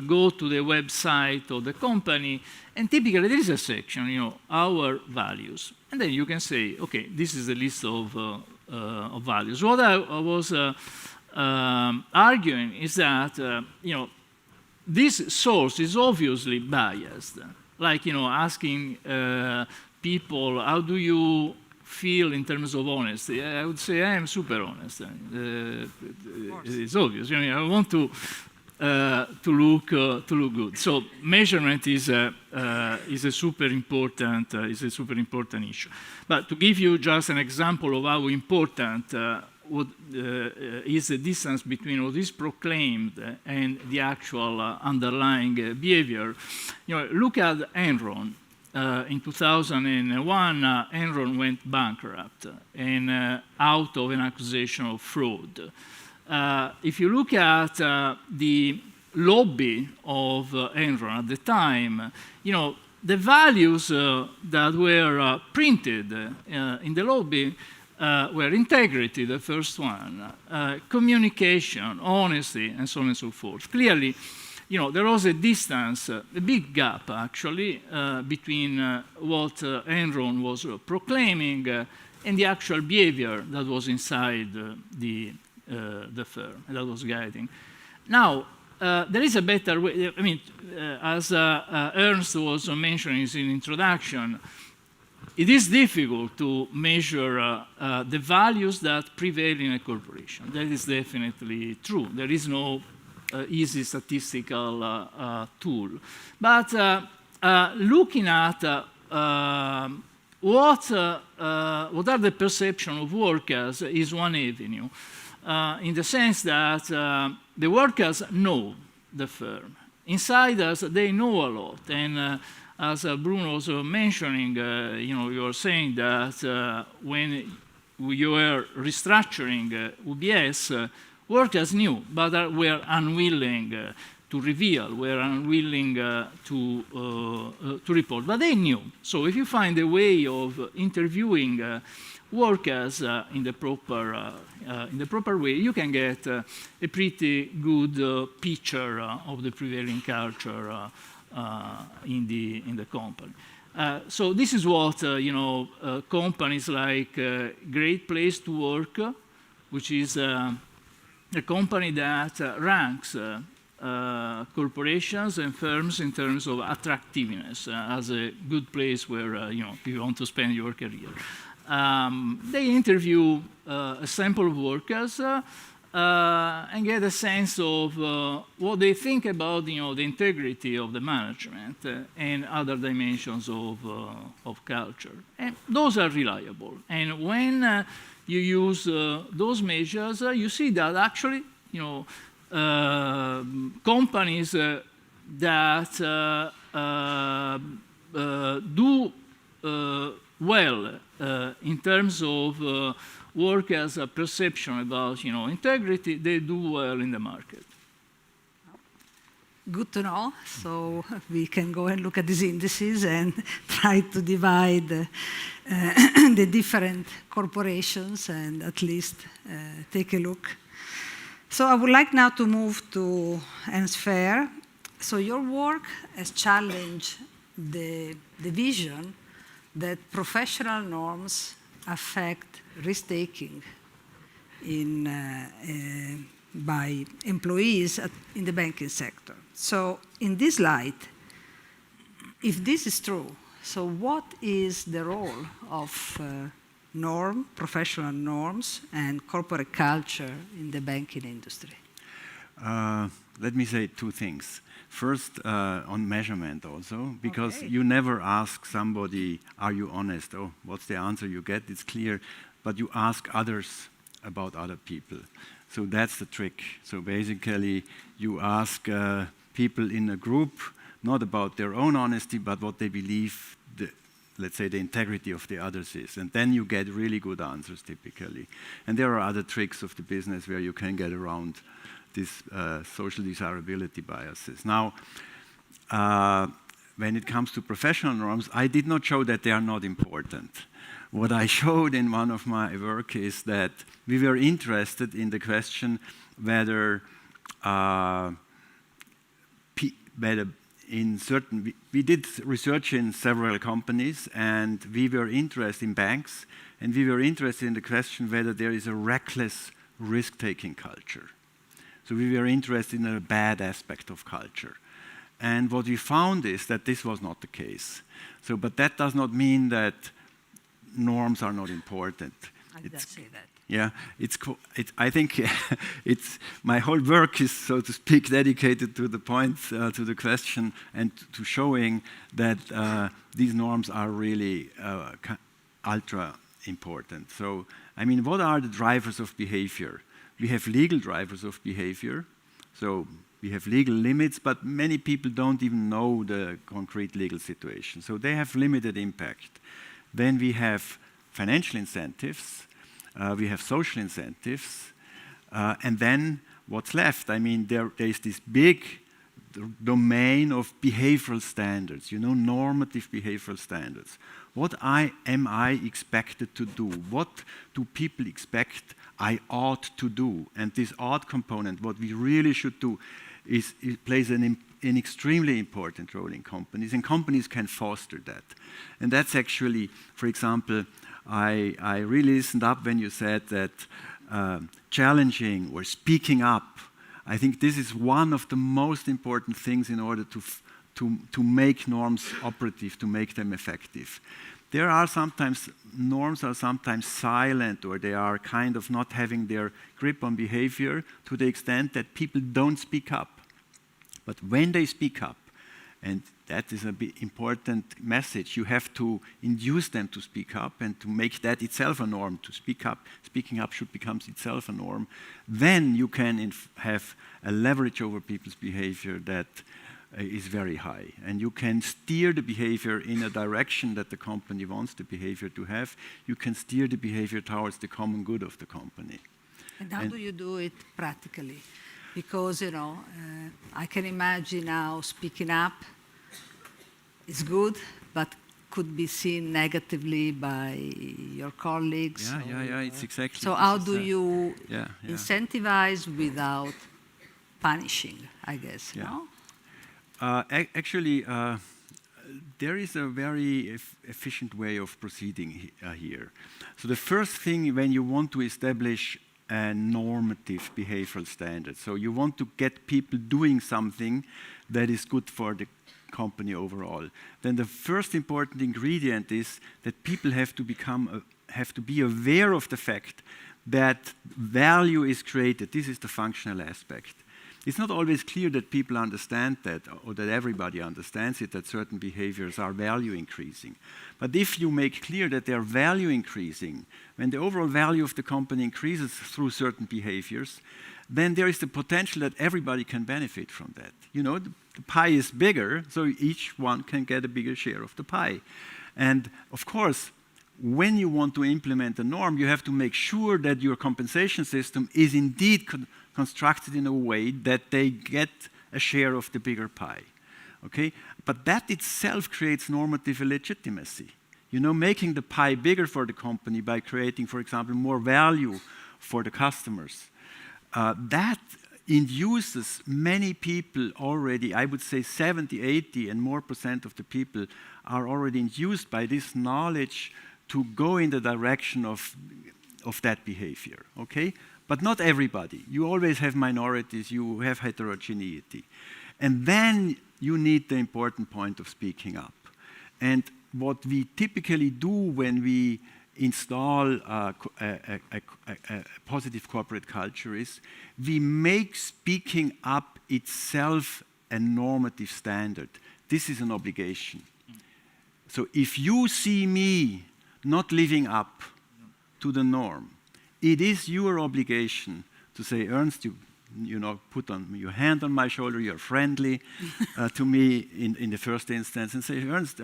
go to the website of the company, and typically there is a section, you know, our values. And then you can say, okay, this is the list of values. What I was arguing is that, you know, this source is obviously biased. Like, you know, asking people, how do you feel in terms of honesty? I would say I am super honest. It's obvious. You know, I want to look good. So measurement is a super important issue. But to give you just an example of how important what is the distance between what is proclaimed and the actual underlying behavior, you know, look at Enron. In 2001, Enron went bankrupt and out of an accusation of fraud. If you look at the lobby of Enron at the time, you know, the values that were printed in the lobby were integrity, the first one, communication, honesty, and so on and so forth. Clearly, you know, there was a distance, a big gap, actually, between what Enron was proclaiming and the actual behavior that was inside the firm, that was guiding. Now, there is a better way. I mean, as Ernst was mentioning in his introduction, it is difficult to measure the values that prevail in a corporation. That is definitely true. There is no easy statistical tool. But looking at what are the perception of workers is one avenue, in the sense that the workers know the firm. insiders, they know a lot. And as Bruno was mentioning, you were saying that when you were restructuring UBS, workers knew, but were unwilling to reveal, were unwilling to report, but they knew. So if you find a way of interviewing workers in the proper way, you can get a pretty good picture of the prevailing culture in the company. So this is what companies like Great Place to Work, which is a company that ranks corporations and firms in terms of attractiveness as a good place where you want to spend your career. They interview a sample of workers and get a sense of what they think about the integrity of the management and other dimensions of culture. And those are reliable. And when you use those measures, you see that actually, companies that do well in terms of workers' perception about integrity, they do well in the market. Good to know. So we can go and look at these indices and try to divide the different corporations and at least take a look. So I would like now to move to Ernst Fehr. So your work has challenged the vision that professional norms affect risk-taking by employees in the banking sector. So in this light, if this is true, so what is the role of professional norms and corporate culture in the banking industry? Let me say two things. First, on measurement also, because you never ask somebody, are you honest? Oh, what's the answer you get? It's clear. But you ask others about other people. So that's the trick. So basically, you ask people in a group, not about their own honesty, but what they believe, let's say, the integrity of the others is. And then you get really good answers, typically. And there are other tricks of the business where you can get around these social desirability biases. Now, when it comes to professional norms, I did not show that they are not important. What I showed in one of my work is that we were interested in the question whether we did research in several companies, and we were interested in banks, and we were interested in the question whether there is a reckless risk-taking culture. So we were interested in a bad aspect of culture. And what we found is that this was not the case. So, but that does not mean that norms are not important. I did say that. Yeah, I think my whole work is, so to speak, dedicated to the point, to the question, and to showing that these norms are really ultra important. So, I mean, what are the drivers of behavior? We have legal drivers of behavior. So we have legal limits, but many people don't even know the concrete legal situation. So they have limited impact. Then we have financial incentives. We have social incentives. And then what's left? I mean, there is this big domain of behavioral standards, normative behavioral standards. What am I expected to do? What do people expect I ought to do? And this ought component, what we really should do, it plays an extremely important role in companies, and companies can foster that. And that's actually, for example, I really listened up when you said that challenging or speaking up, I think this is one of the most important things in order to make norms operative, to make them effective. There are sometimes, norms are sometimes silent, or they are kind of not having their grip on behavior to the extent that people don't speak up. But when they speak up, and that is an important message, you have to induce them to speak up and to make that itself a norm, to speak up. Speaking up should become itself a norm. Then you can have a leverage over people's behavior that is very high. And you can steer the behavior in a direction that the company wants the behavior to have. You can steer the behavior towards the common good of the company. And how do you do it practically? Because, you know, I can imagine how speaking up is good, but could be seen negatively by your colleagues. Yeah, it's exactly. So how do you yeah. incentivize without punishing, I guess, Yeah. no? Actually, there is a very efficient way of proceeding here. So the first thing, when you want to establish a normative behavioral standard, so you want to get people doing something that is good for the company overall, then the first important ingredient is that people have to be aware of the fact that value is created. This is the functional aspect. It's not always clear that people understand that, or that everybody understands it, that certain behaviors are value increasing. But if you make clear that they are value increasing, when the overall value of the company increases through certain behaviors, then there is the potential that everybody can benefit from that. You know, the pie is bigger, so each one can get a bigger share of the pie. And of course, when you want to implement a norm, you have to make sure that your compensation system is indeed constructed in a way that they get a share of the bigger pie. Okay? But that itself creates normative illegitimacy. You know, making the pie bigger for the company by creating, for example, more value for the customers. That induces many people already, I would say 70, 80 and more % of the people are already induced by this knowledge to go in the direction of that behavior, okay? But not everybody. You always have minorities, you have heterogeneity. And then you need the important point of speaking up. And what we typically do when we install a positive corporate culture is we make speaking up itself a normative standard. This is an obligation. So if you see me not living up to the norm, it is your obligation to say, Ernst, you know, put on your hand on my shoulder, you're friendly to me in the first instance, and say, Ernst,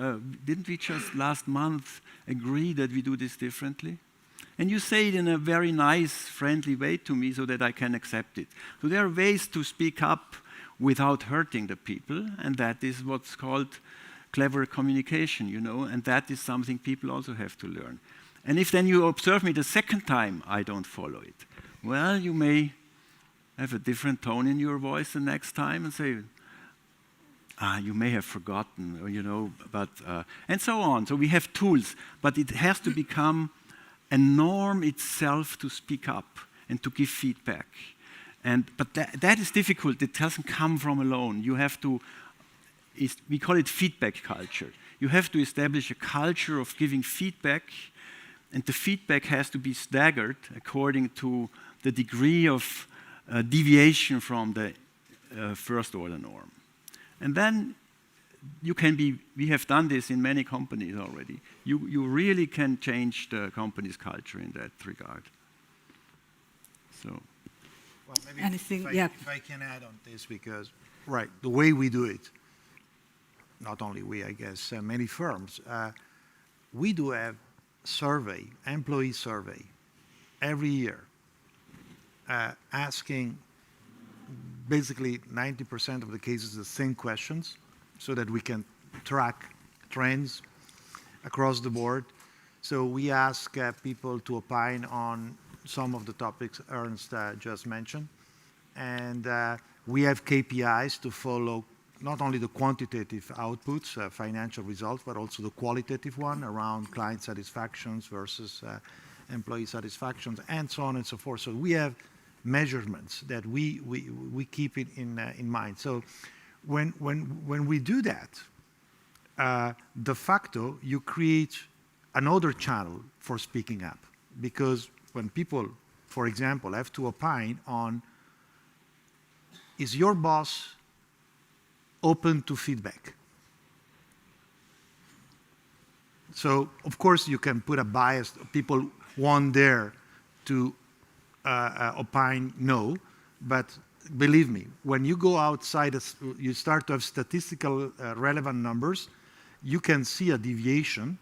didn't we just last month agree that we do this differently? And you say it in a very nice, friendly way to me so that I can accept it. So there are ways to speak up without hurting the people, and that is what's called clever communication, you know, and that is something people also have to learn. And if then you observe me the second time I don't follow it, well, you may have a different tone in your voice the next time and say, you may have forgotten, or, you know, but, and so on. So we have tools, but it has to become a norm itself to speak up and to give feedback. But that is difficult. It doesn't come from alone. You have to, we call it feedback culture. You have to establish a culture of giving feedback, and the feedback has to be staggered according to the degree of deviation from the first order norm. And then you can be, we have done this in many companies already. You really can change the company's culture in that regard. So. Well, maybe anything, if I can add on this, because, right, the way we do it, not only we, I guess, many firms, we do have survey, employee survey, every year, asking basically 90% of the cases the same questions so that we can track trends across the board. So we ask people to opine on some of the topics Ernst just mentioned. And we have KPIs to follow not only the quantitative outputs, financial results, but also the qualitative one around client satisfactions versus employee satisfactions, and so on and so forth. So we have measurements that we keep it in mind. So when we do that, de facto, you create another channel for speaking up. Because when people, for example, have to opine on, is your boss open to feedback? So, of course, you can put a bias. People want there to opine no, but believe me, when you go outside, you start to have statistical relevant numbers, you can see a deviation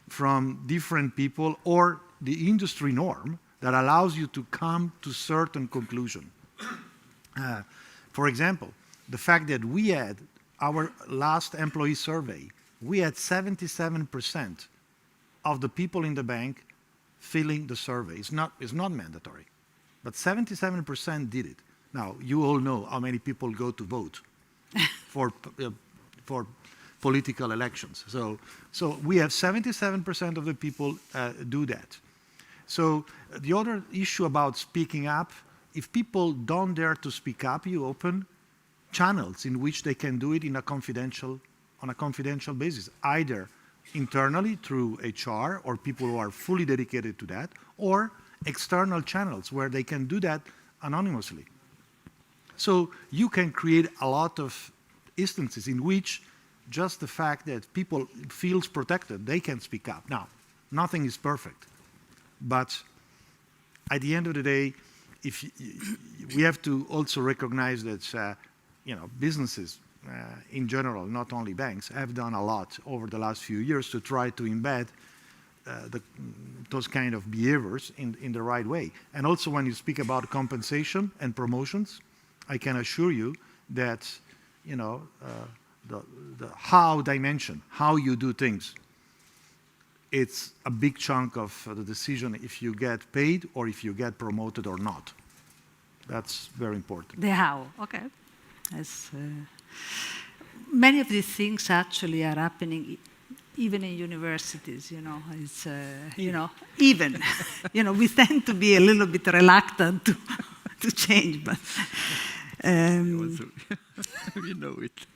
from different people or the industry norm that allows you to come to certain conclusion. For example, the fact that we had our last employee survey, we had 77% of the people in the bank filling the survey. It's not mandatory, but 77% did it. Now, you all know how many people go to vote for political elections. So we have 77% of the people do that. So the other issue about speaking up, if people don't dare to speak up, you open channels in which they can do it on a confidential basis, either internally through HR or people who are fully dedicated to that, or external channels where they can do that anonymously. So you can create a lot of instances in which just the fact that people feels protected, they can speak up. Now, nothing is perfect, but at the end of the day, we have to also recognize that businesses in general, not only banks, have done a lot over the last few years to try to embed those kind of behaviors in the right way. And also when you speak about compensation and promotions, I can assure you that the how dimension, how you do things, it's a big chunk of the decision if you get paid or if you get promoted or not. That's very important. The how, okay. Many of these things actually are happening even in universities, it's, even, we tend to be a little bit reluctant to change, but. We know it.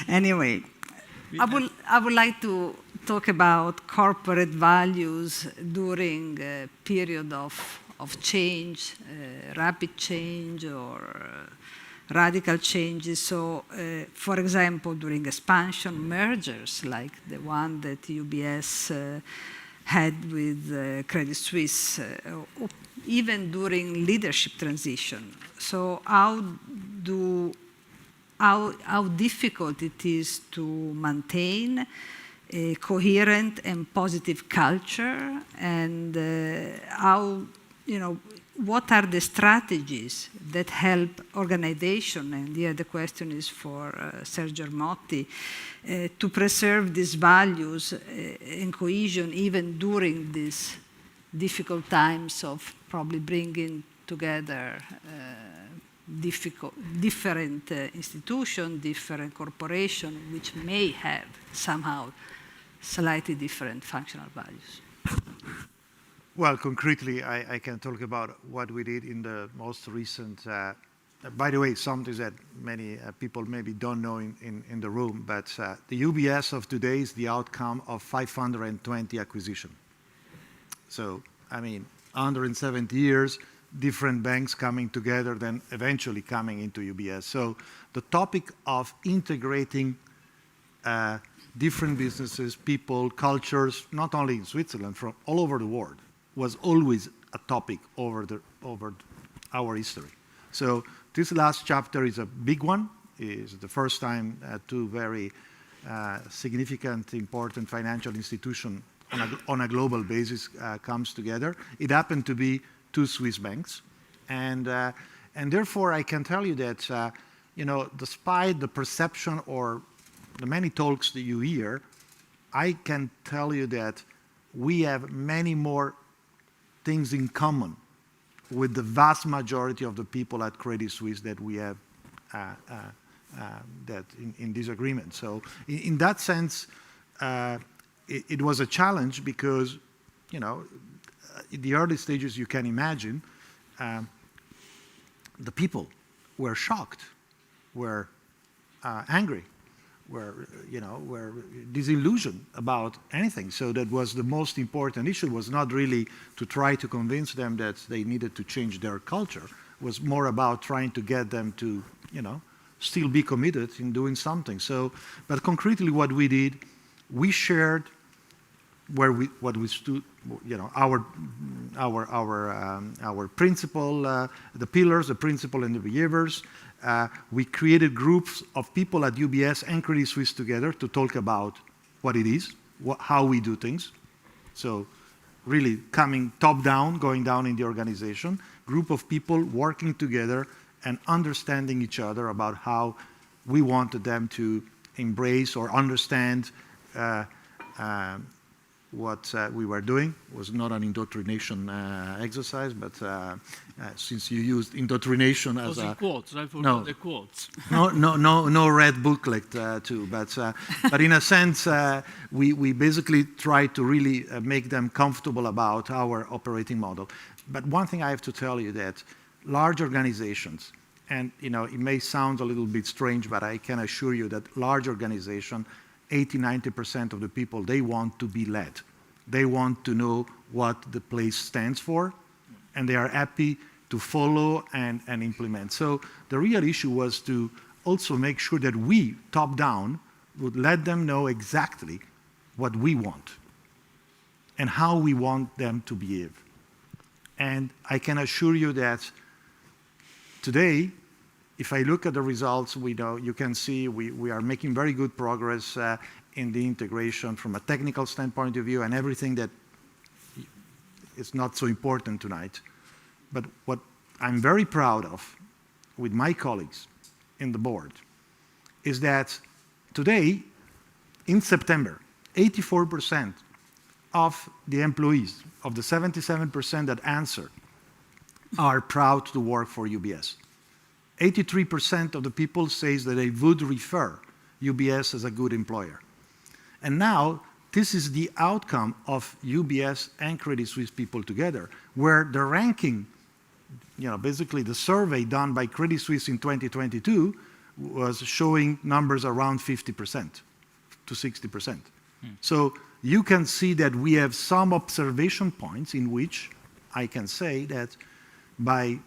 Anyway, I would like to talk about corporate values during a period of change, rapid change or radical changes. So, for example, during expansion mergers, like the one that UBS had with Credit Suisse, even during leadership transition. So how difficult it is to maintain a coherent and positive culture, and what are the strategies that help organization, and here the question is for Sergio Ermotti, to preserve these values and cohesion even during these difficult times of probably bringing together different institutions, different corporations, which may have somehow slightly different functional values. Well, concretely, I can talk about what we did in the most recent, by the way, something that many people maybe don't know in the room, but the UBS of today is the outcome of 520 acquisition. So, 170 years, different banks coming together, then eventually coming into UBS. So the topic of integrating different businesses, people, cultures, not only in Switzerland, from all over the world, was always a topic over our history. So this last chapter is a big one. It's the first time two very significant, important financial institutions on a global basis comes together. It happened to be two Swiss banks, and therefore I can tell you that despite the perception or the many talks that you hear, I can tell you that we have many more things in common with the vast majority of the people at Credit Suisse that we have that in this agreement. So in that sense, it was a challenge because, in the early stages, you can imagine, the people were shocked, were angry, were disillusioned about anything. So that was the most important issue. Was not really to try to convince them that they needed to change their culture. It was more about trying to get them to, still be committed in doing something. So, but concretely, what we did, we shared what we stood, our principle, the pillars, the principle, and the behaviors. We created groups of people at UBS and Credit Suisse together to talk about what it is, how we do things. So really coming top down, going down in the organization, group of people working together and understanding each other about how we wanted them to embrace or understand what we were doing. It was not an indoctrination exercise, but since you used indoctrination as a... quotes, I forgot no, the quotes. no red booklet too, but in a sense, we basically try to really make them comfortable about our operating model. But one thing I have to tell you that large organizations, and it may sound a little bit strange, but I can assure you that large organizations, 80–90% of the people, they want to be led. They want to know what the place stands for, and they are happy to follow and implement. So the real issue was to also make sure that we, top down, would let them know exactly what we want and how we want them to behave. And I can assure you that today, if I look at the results, you can see we are making very good progress in the integration from a technical standpoint of view and everything that is not so important tonight. But what I'm very proud of with my colleagues in the board is that today, in September, 84% of the employees, of the 77% that answered, are proud to work for UBS. 83% of the people says that they would refer UBS as a good employer. And now, this is the outcome of UBS and Credit Suisse people together, where the ranking, basically the survey done by Credit Suisse in 2022 was showing numbers around 50% to 60%. So you can see that we have some observation points in which I can say that by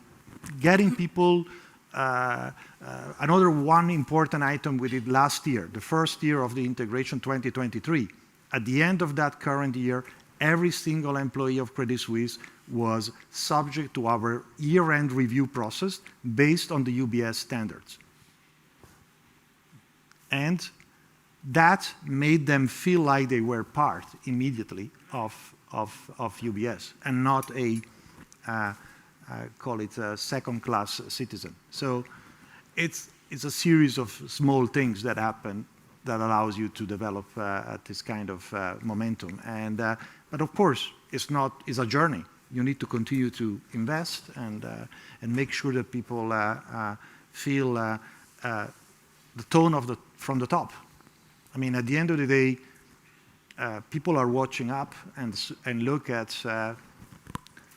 getting people another one important item we did last year, the first year of the integration, 2023. At the end of that current year, every single employee of Credit Suisse was subject to our year-end review process based on the UBS standards. And that made them feel like they were part immediately of UBS and not call it a second-class citizen. So it's a series of small things that happen that allows you to develop this kind of momentum. But of course, it's a journey. You need to continue to invest and make sure that people feel the tone from the top. I mean, at the end of the day, people are watching up and look at,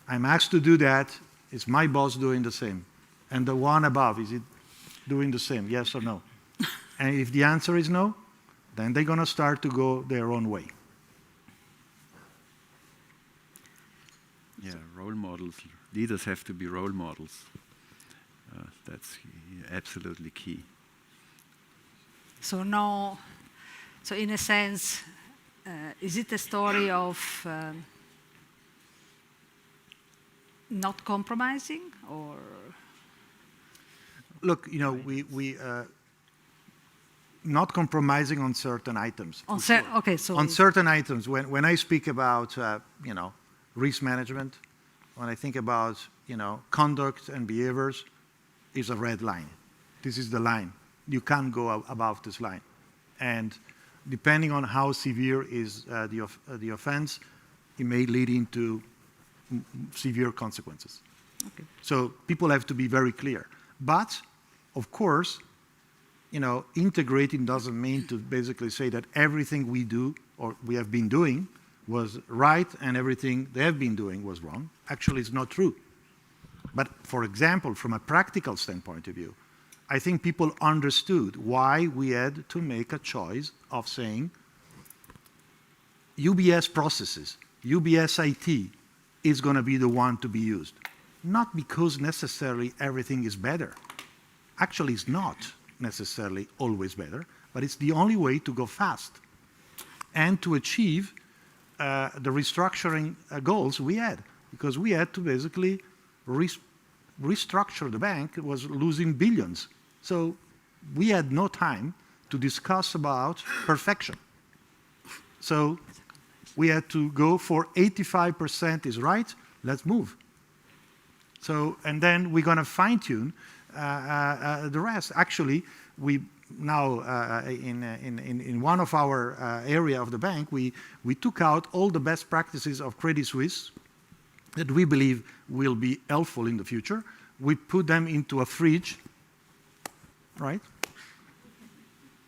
I'm asked to do that, is my boss doing the same? And the one above, is it doing the same, yes or no? And if the answer is no, then they're going to start to go their own way. Yeah, role models. Leaders have to be role models. That's absolutely key. So in a sense, is it a story of not compromising, or? Look, we not compromising on certain items. On certain items, when I speak about risk management, when I think about conduct and behaviors, is a red line. This is the line. You can't go above this line, and depending on how severe is the offense, it may lead into severe consequences. Okay. So people have to be very clear. But of course, integrating doesn't mean to basically say that everything we do or we have been doing was right and everything they have been doing was wrong. Actually, it's not true. But for example, from a practical standpoint of view, I think people understood why we had to make a choice of saying UBS processes, UBS IT is going to be the one to be used. Not because necessarily everything is better. Actually, it's not necessarily always better, but it's the only way to go fast and to achieve the restructuring goals we had, because we had to basically restructure the bank. It was losing billions. So we had no time to discuss about perfection. So we had to go for 85% is right, let's move. So, and then we're going to fine-tune the rest. Actually, we now, in one of our area of the bank, we took out all the best practices of Credit Suisse that we believe will be helpful in the future. We put them into a fridge, right?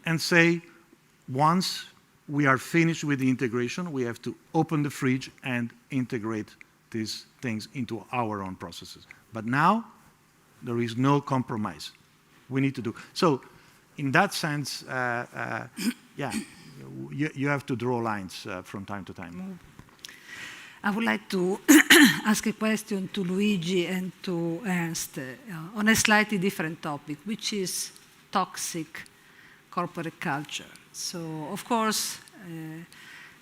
And say, once we are finished with the integration, we have to open the fridge and integrate these things into our own processes. But now, there is no compromise. We need to do. So, in that sense, yeah, you have to draw lines from time to time. I would like to ask a question to Luigi and to Ernst on a slightly different topic, which is toxic corporate culture. So, of course,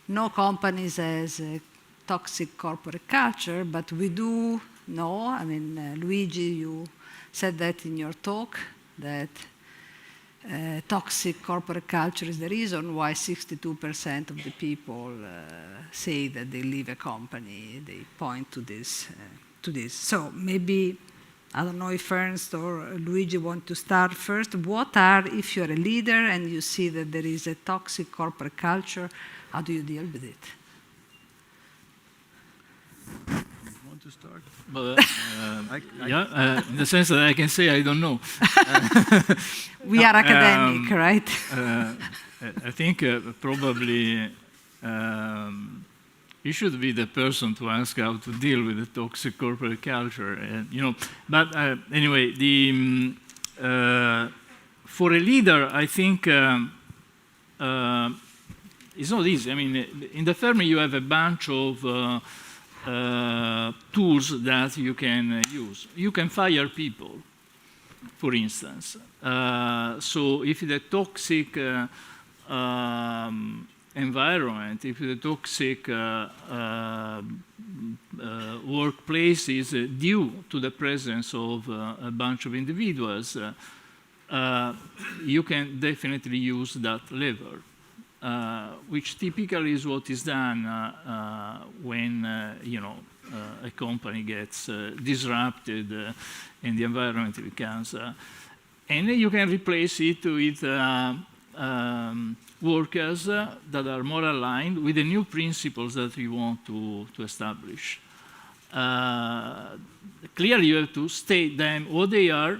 no companies has a toxic corporate culture, but we do know, I mean, Luigi, you said that in your talk, that toxic corporate culture is the reason why 62% of the people say that they leave a company. They point to this. So maybe, I don't know if Ernst or Luigi want to start first. What are, if you're a leader and you see that there is a toxic corporate culture, how do you deal with it? You want to start? But, yeah, in the sense that I can say I don't know. We are academic, right? I think probably you should be the person to ask how to deal with the toxic corporate culture. You know, but anyway, for a leader, I think it's not easy. I mean, in the firm you have a bunch of tools that you can use. You can fire people, for instance. So if the toxic environment, if the toxic workplace is due to the presence of a bunch of individuals, you can definitely use that lever. Which typically is what is done when you know, a company gets disrupted and the environment becomes, and you can replace it with workers that are more aligned with the new principles that we want to establish. Clearly, you have to state them what they are,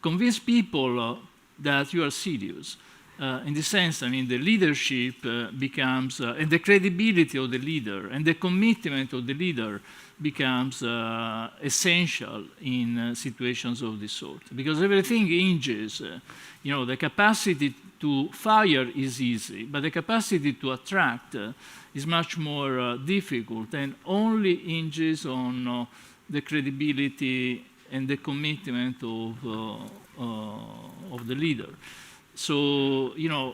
convince people that you are serious. In this sense, I mean, the leadership becomes, and the credibility of the leader and the commitment of the leader becomes essential in situations of this sort. Because everything hinges, you know, the capacity to fire is easy, but the capacity to attract is much more difficult and only hinges on the credibility and the commitment of the leader. So, you know,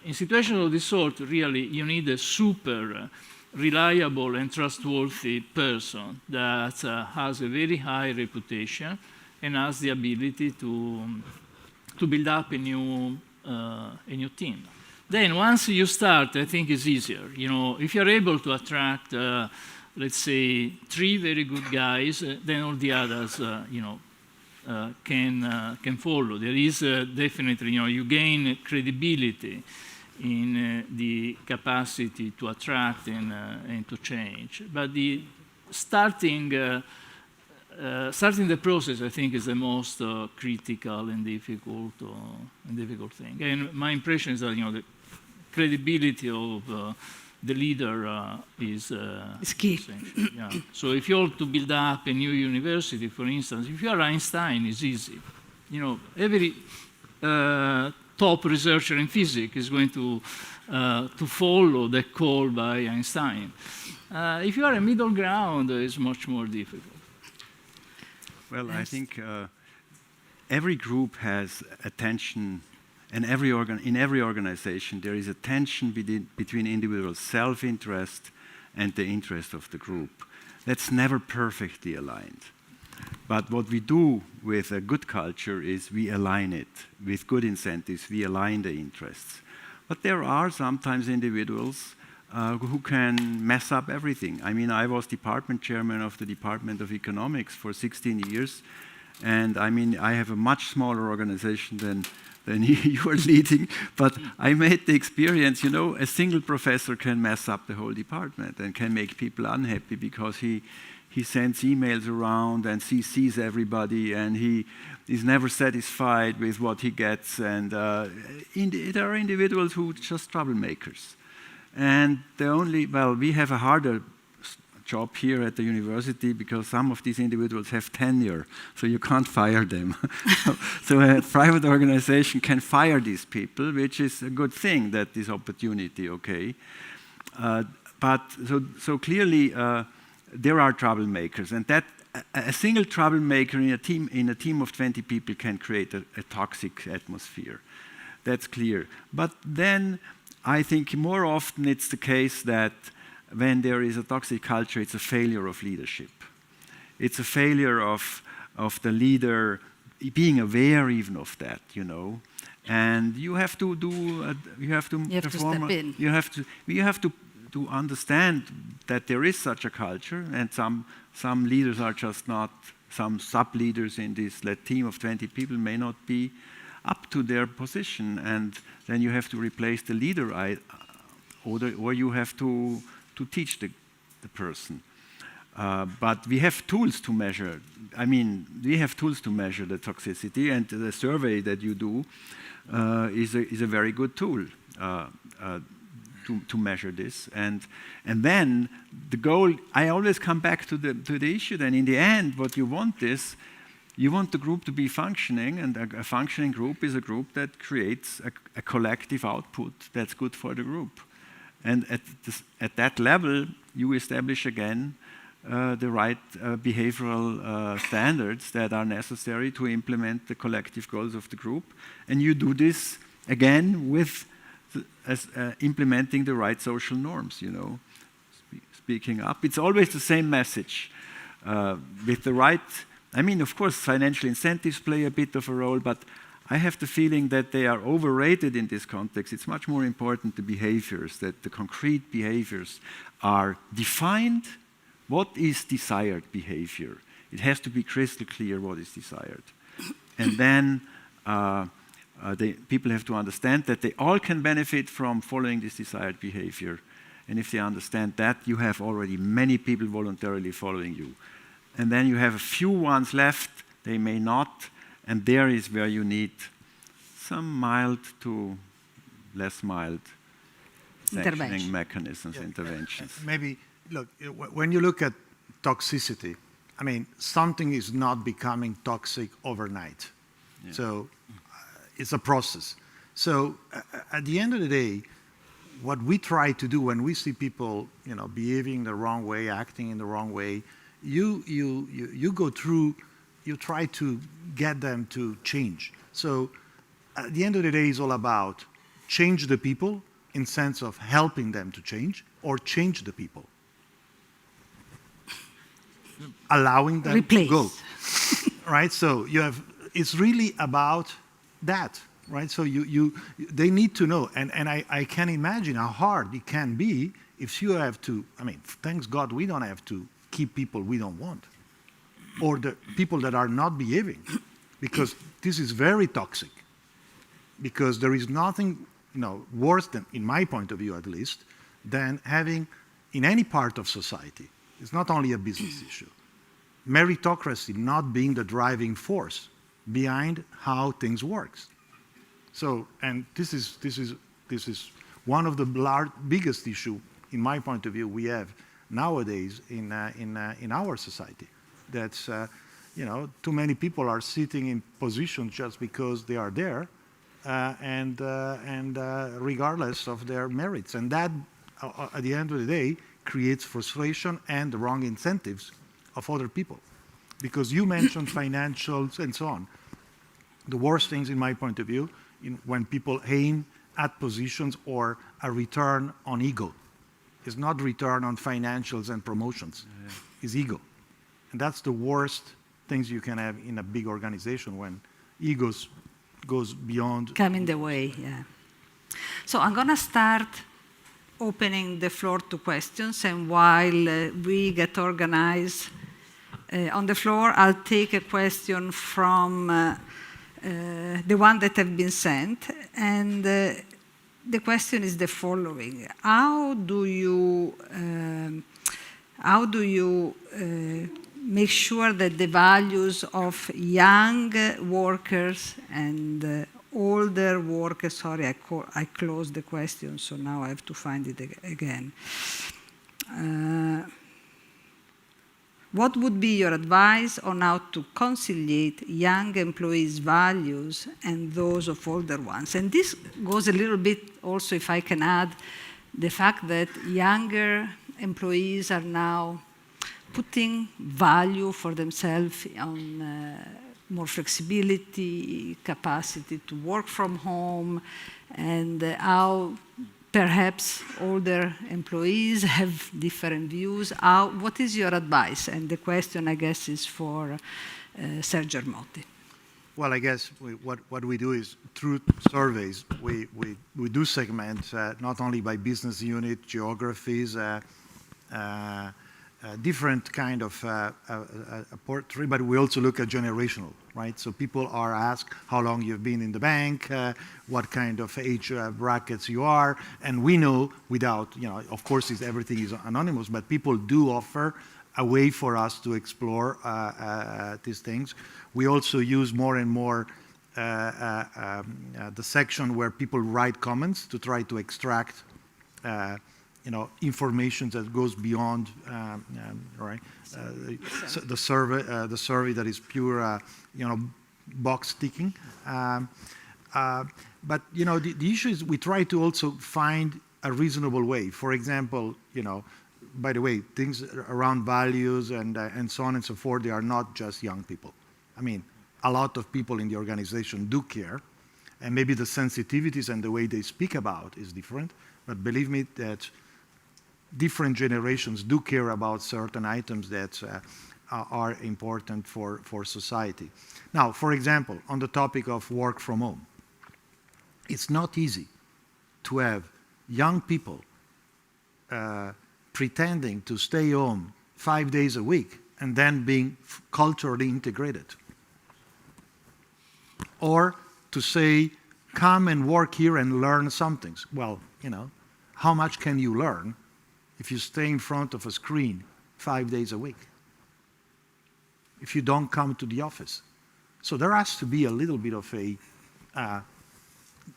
in situations of this sort, really, you need a super reliable and trustworthy person that has a very high reputation and has the ability to build up a new team. Then, once you start, I think it's easier. You know, if you're able to attract, let's say, 3 very good guys, then all the others, you know, can follow. There is definitely, you know, you gain credibility in the capacity to attract and to change. But the starting the process, I think, is the most critical and difficult thing. And my impression is that, you know, the credibility of the leader is key. Essential. Yeah. So if you want to build up a new university, for instance, if you are Einstein, it's easy. You know, every top researcher in physics is going to follow the call by Einstein. If you are a middle ground, it's much more difficult. Well, I think every group has attention And in every organization, there is a tension between individual self-interest and the interest of the group. That's never perfectly aligned. But what we do with a good culture is we align it. With good incentives, we align the interests. But there are sometimes individuals who can mess up everything. I mean, I was department chairman of the Department of Economics for 16 years. And I mean, I have a much smaller organization than you are leading, but I made the experience, a single professor can mess up the whole department and can make people unhappy because he sends emails around and CCs everybody, and he is never satisfied with what he gets. And there are individuals who are just troublemakers. And we have a harder job here at the university because some of these individuals have tenure, so you can't fire them. So a private organization can fire these people, which is a good thing, that this opportunity, okay. But clearly there are troublemakers, and that a single troublemaker in a team of 20 people can create a toxic atmosphere. That's clear. But then I think more often it's the case that when there is a toxic culture, it's a failure of leadership. It's a failure of the leader being aware even of that, And you have to step in. You have to understand that there is such a culture, and some leaders are just not, some sub-leaders in this team of 20 people may not be up to their position, and then you have to replace the leader, or you have to teach the person. But we have tools to measure. We have tools to measure the toxicity, and the survey that you do is a very good tool to measure this. And then the goal, I always come back to the issue. Then in the end, what you want is, you want the group to be functioning, and a functioning group is a group that creates a collective output that's good for the group. And at that level, you establish again the right behavioral standards that are necessary to implement the collective goals of the group. And you do this again with implementing the right social norms, speaking up. It's always the same message. With the right, of course, financial incentives play a bit of a role, but I have the feeling that they are overrated in this context. It's much more important the behaviors, that the concrete behaviors are defined. What is desired behavior? It has to be crystal clear what is desired. And then people have to understand that they all can benefit from following this desired behavior. And if they understand that, you have already many people voluntarily following you. And then you have a few ones left, they may not, and there is where you need some mild to less mild sanctioning mechanisms, interventions. Maybe, look, when you look at toxicity, something is not becoming toxic overnight. Yeah. So it's a process. So at the end of the day, what we try to do when we see people, behaving the wrong way, acting in the wrong way, you go through, you try to get them to change. So at the end of the day, it's all about change the people in sense of helping them to change, or change the people, allowing them to go. Right? So it's really about that. Right? So they need to know, and I can imagine how hard it can be if you have to. Thanks God we don't have to keep people we don't want, or the people that are not behaving, because this is very toxic. Because there is nothing, worse than, in my point of view at least, than having in any part of society. It's not only a business issue. Meritocracy not being the driving force behind how things works. So, and this is one of the biggest issue, in my point of view, we have nowadays in our society. That's too many people are sitting in positions just because they are there, and regardless of their merits, and that at the end of the day creates frustration and the wrong incentives of other people, because you mentioned financials and so on. The worst things, in my point of view, when people aim at positions or a return on ego. It's not return on financials and promotions. It's ego. And that's the worst things you can have in a big organization when egos goes beyond. Come in the way, yeah. So I'm going to start opening the floor to questions, and while we get organized on the floor, I'll take a question from the one that have been sent, and the question is the following: How do you make sure that the values of young workers and older workers, sorry, I closed the question, so now I have to find it again. What would be your advice on how to conciliate young employees' values and those of older ones? And this goes a little bit also, if I can add, the fact that younger employees are now putting value for themselves on more flexibility, capacity to work from home, and how perhaps older employees have different views. What is your advice? And the question, I guess, is for Sergio Ermotti. Well, I guess what we do is through surveys, we do segment not only by business unit, geographies, different kind of portrait, but we also look at generational, right? So people are asked how long you've been in the bank, what kind of age brackets you are, and we know without, of course everything is anonymous, but people do offer a way for us to explore these things. We also use more and more the section where people write comments to try to extract information that goes beyond, right? The survey that is pure, box ticking. But the issue is we try to also find a reasonable way. For example, by the way, things around values and so on and so forth, they are not just young people. I mean, a lot of people in the organization do care, and maybe the sensitivities and the way they speak about is different. But believe me that different generations do care about certain items that are important for society. Now, for example, on the topic of work from home, it's not easy to have young people pretending to stay home 5 days a week and then being culturally integrated. Or to say, come and work here and learn some things. Well, how much can you learn if you stay in front of a screen 5 days a week? If you don't come to the office. So there has to be a little bit of a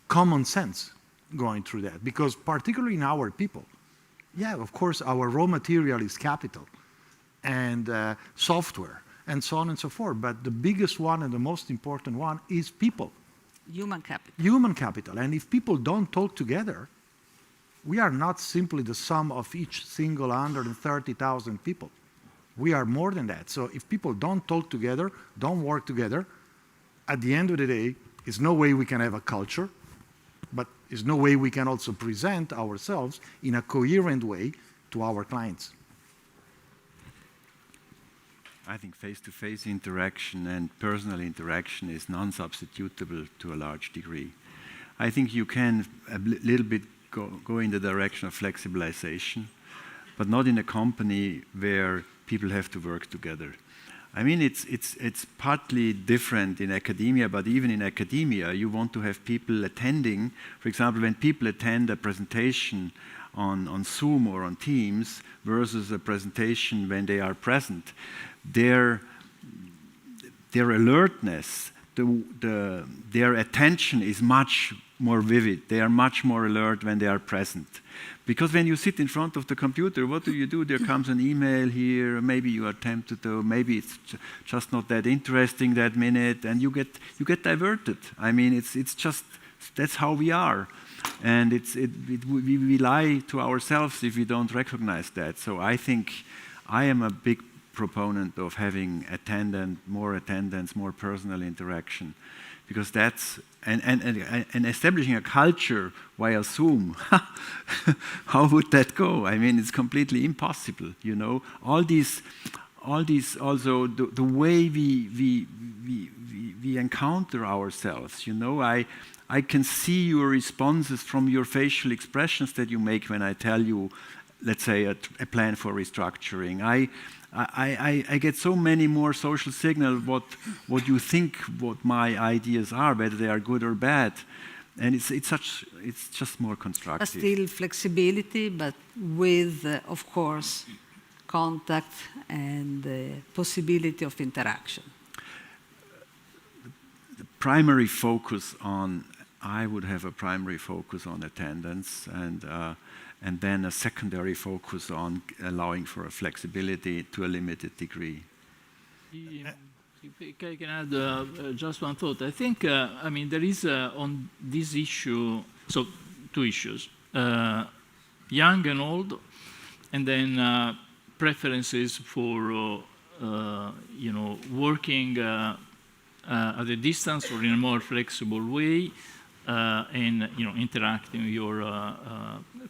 common sense going through that, because particularly in our people, yeah, of course, our raw material is capital and software and so on and so forth, but the biggest one and the most important one is people. Human capital. Human capital. And if people don't talk together, we are not simply the sum of each single 130,000 people. We are more than that. So if people don't talk together, don't work together, at the end of the day, there's no way we can have a culture, but there's no way we can also present ourselves in a coherent way to our clients. I think face-to-face interaction and personal interaction is non-substitutable to a large degree. I think you can a little bit go in the direction of flexibilization, but not in a company where people have to work together. I mean, it's partly different in academia, but even in academia, you want to have people attending. For example, when people attend a presentation on Zoom or on Teams versus a presentation when they are present, their alertness, their attention is much more vivid. They are much more alert when they are present. Because when you sit in front of the computer, what do? There comes an email here, maybe you are tempted to, maybe it's just not that interesting that minute, and you get diverted. I mean, it's just, that's how we are. And we lie to ourselves if we don't recognize that. So I think I am a big proponent of having more attendance, more personal interaction, because that's, and establishing a culture via Zoom, how would that go? I mean, it's completely impossible, you know. All these also, the way we encounter ourselves, you know. I can see your responses from your facial expressions that you make when I tell you, let's say, a plan for restructuring. I get so many more social signals what you think, what my ideas are, whether they are good or bad, and it's just more constructive. Still flexibility, but with, of course, contact and the possibility of interaction. The primary focus on, I would have a primary focus on attendance, and then a secondary focus on allowing for a flexibility to a limited degree. If I can add just one thought. I think, I mean, there is on this issue, so two issues, young and old, and then preferences for, you know, working at a distance or in a more flexible way, and, you know, interacting with your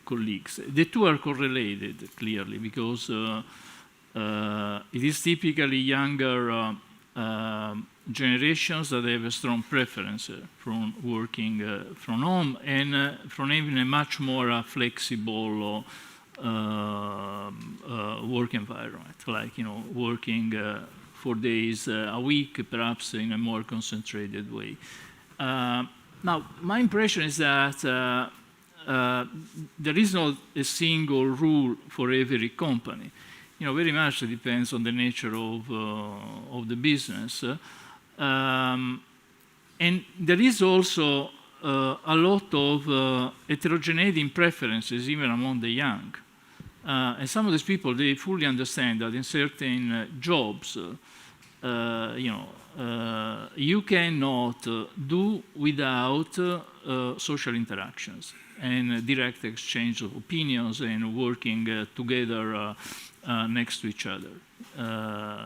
colleagues. The two are correlated clearly because it is typically younger generations that have a strong preference from working from home and from having a much more flexible work environment, like, you know, working 4 days a week, perhaps in a more concentrated way. Now, my impression is that there is not a single rule for every company. You know, very much it depends on the nature of the business. And there is also a lot of heterogeneity in preferences, even among the young. And some of these people, they fully understand that in certain jobs, you know, you cannot do without social interactions and direct exchange of opinions and working together next to each other.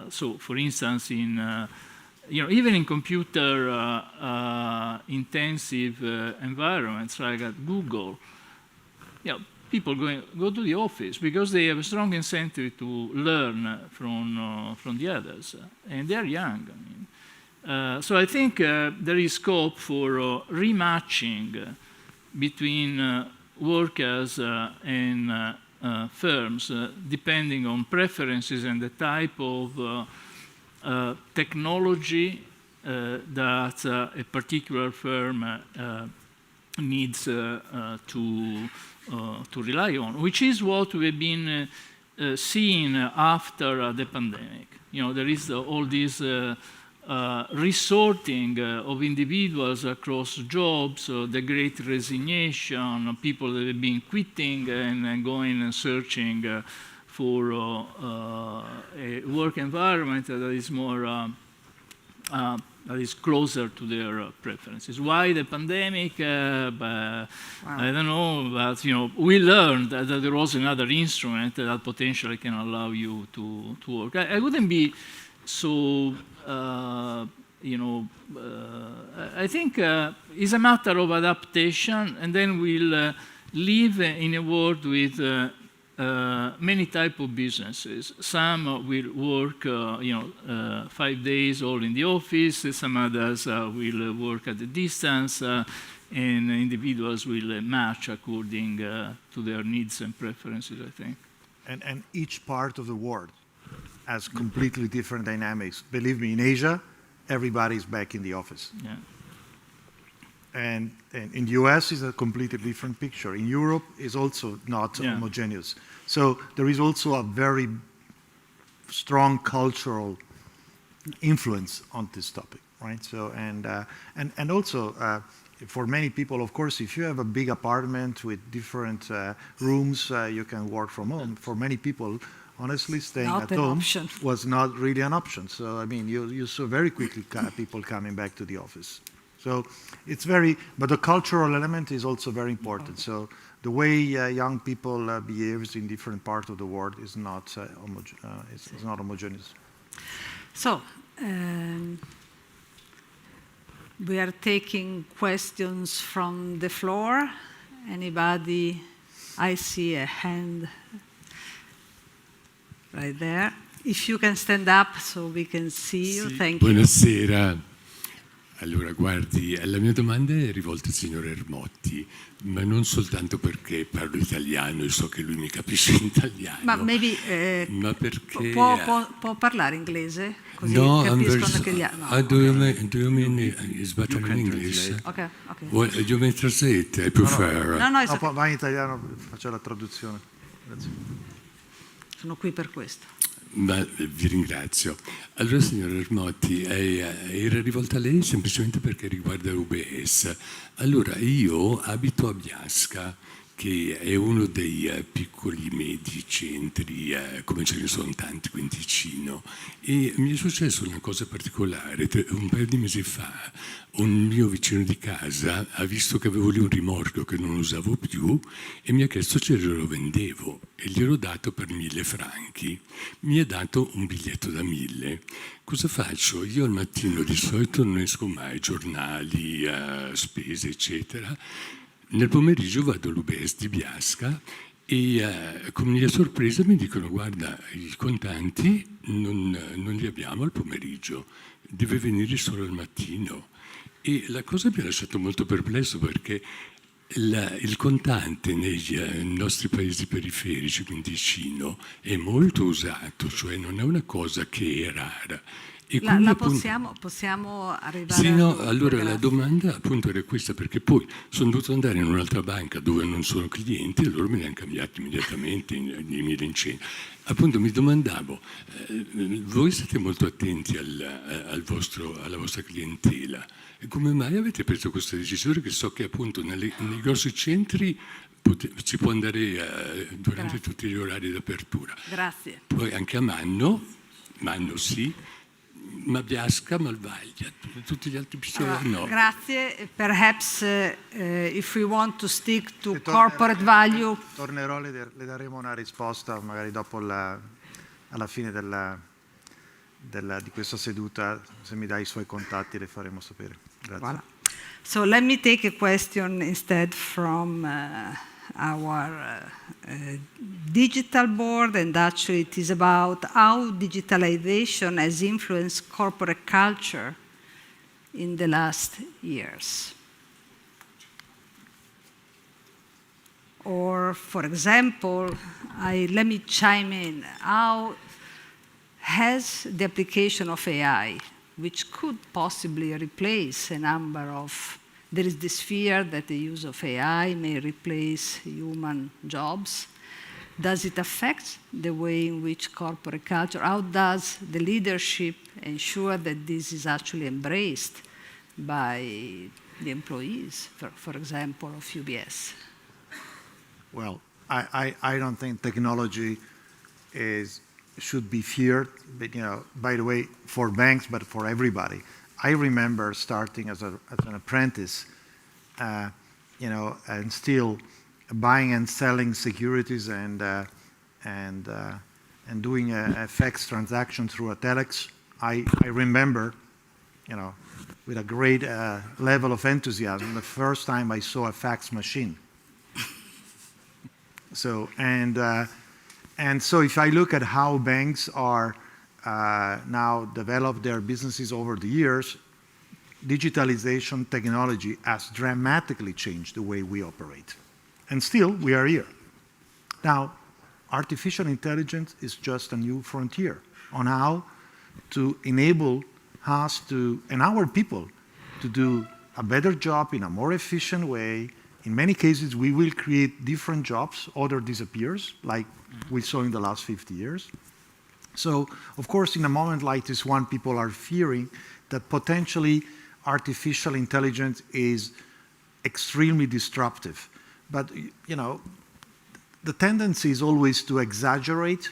So, for instance, in you know, even in computer intensive environments like at Google, you know, people go to the office because they have a strong incentive to learn from the others, and they're young. I mean, so I think there is scope for rematching between workers and firms, depending on preferences and the type of technology that a particular firm needs to rely on, which is what we've been seeing after the pandemic. You know, there is all this resorting of individuals across jobs, the great resignation, people that have been quitting and going and searching for a work environment that is more that is closer to their preferences. Why the pandemic? Wow. I don't know, but you know, we learned that there was another instrument that potentially can allow you to work. I wouldn't be so, you know, I think it's a matter of adaptation, and then we'll live in a world with many types of businesses. Some will work, you know, 5 days all in the office. Some others will work at a distance, and individuals will match according to their needs and preferences, I think. And each part of the world has completely different dynamics. Believe me, in Asia, everybody's back in the office. Yeah. And in the US is a completely different picture. In Europe is also not homogeneous. So there is also a very strong cultural influence on this topic, right? So and also for many people, of course, if you have a big apartment with different rooms, you can work from home. For many people, honestly, staying at home was not really an option. So I mean, you saw very quickly people coming back to the office. So it's very, but the cultural element is also very important. So the way young people behave in different parts of the world is not homogeneous. So We are taking questions from the floor. Anybody? I see a hand right there. If you can stand up so we can see you. Sì, Thank you. buonasera. Allora, guardi, la mia domanda è rivolta al signor Ermotti, ma non soltanto perché parlo italiano e so che lui mi capisce in italiano, Ma ma perché... può parlare inglese? Così no, capiscono che gli no, do you mean is better in English? Ok. Well, you may translate, I prefer. No, No, vai in italiano, faccio la traduzione. Grazie. Sono qui per questo. Ma vi ringrazio. Allora, signor Ermotti, era rivolta a lei semplicemente perché riguarda UBS. Allora, io abito a Biasca, che è uno dei piccoli medi centri, come ce ne sono tanti qui in Ticino, e mi è successo una cosa particolare. Un paio di mesi fa un mio vicino di casa ha visto che avevo lì un rimorchio che non usavo più e mi ha chiesto se lo vendevo e gliel'ho dato per 1.000 franchi. Mi ha dato un biglietto da 1.000. Cosa faccio? Io al mattino di solito non esco mai, giornali, spese, eccetera. Nel pomeriggio vado all'UBS di Biasca e con mia sorpresa mi dicono: guarda, i contanti non li abbiamo al pomeriggio, deve venire solo al mattino. E la cosa mi ha lasciato molto perplesso perché il contante nei nostri paesi periferici, quindi Ticino, è molto usato, cioè non è una cosa che è rara. E possiamo arrivare sì, no, allora la domanda appunto era questa, perché poi sono dovuto andare in un'altra banca dove non sono clienti e loro me li hanno cambiati immediatamente i miei linceni. Appunto mi domandavo, voi siete molto attenti alla vostra clientela, e come mai avete preso questa decisione, che so che appunto nei grossi centri si può andare durante tutti gli orari d'apertura. Grazie. Poi anche a Manno sì, ma Biasca, Malvaglia, tutti gli altri piccoli no. Grazie. Perhaps if we want to stick to corporate value. Tornerò, le daremo una risposta magari dopo alla fine di questa seduta. Se mi dai i suoi contatti le faremo sapere. Grazie. Voilà. So let me take a question instead from our digital board, and actually it is about how digitalization has influenced corporate culture in the last years. Or, for example, let me chime in. How has the application of AI, which could possibly replace a number of... There is this fear that the use of AI may replace human jobs. Does it affect the way in which corporate culture, how does the leadership ensure that this is actually embraced by the employees, for example, of UBS? Well, I don't think technology should be feared, but, by the way, for banks, but for everybody. I remember starting as an apprentice, and still buying and selling securities and doing FX transaction through a telex. I remember, with a great level of enthusiasm, the first time I saw a fax machine. So if I look at how banks are now develop their businesses over the years, digitalization technology has dramatically changed the way we operate. And still, we are here. Now, artificial intelligence is just a new frontier on how to enable us and our people to do a better job in a more efficient way. In many cases, we will create different jobs, other disappears, like we saw in the last 50 years. So, of course, in a moment like this one, people are fearing that potentially artificial intelligence is extremely disruptive. But, the tendency is always to exaggerate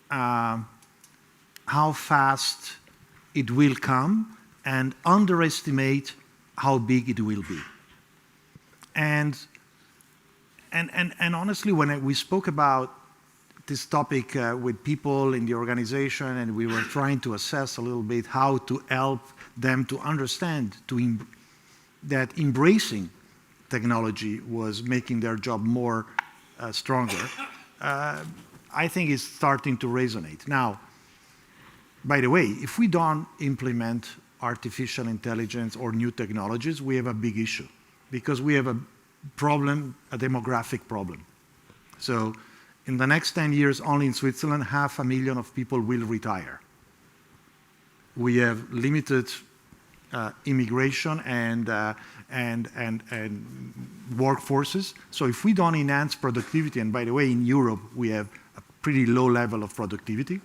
how fast it will come and underestimate how big it will be. And honestly, when we spoke about this topic with people in the organization, and we were trying to assess a little bit how to help them to understand that embracing technology was making their job more stronger. I think it's starting to resonate. Now, by the way, if we don't implement artificial intelligence or new technologies, we have a big issue because we have a problem, a demographic problem. So in the next 10 years, only in Switzerland, 500,000 of people will retire. We have limited immigration and workforces. So if we don't enhance productivity, and by the way, in Europe, we have a pretty low level of productivity.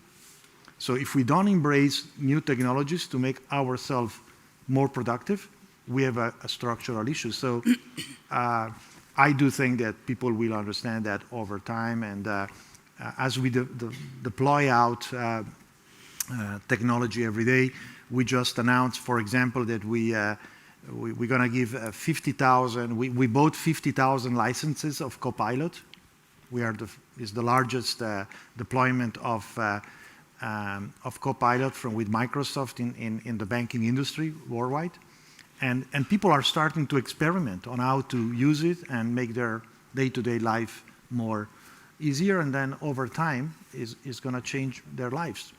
So if we don't embrace new technologies to make ourselves more productive, we have a structural issue. So I do think that people will understand that over time, and as we deploy out technology every day, we just announced, for example, that we're going to give 50,000. We bought 50,000 licenses of Copilot. Is the largest deployment of Copilot with Microsoft in the banking industry worldwide. And people are starting to experiment on how to use it and make their day-to-day life more easier, and then over time is going to change their lives.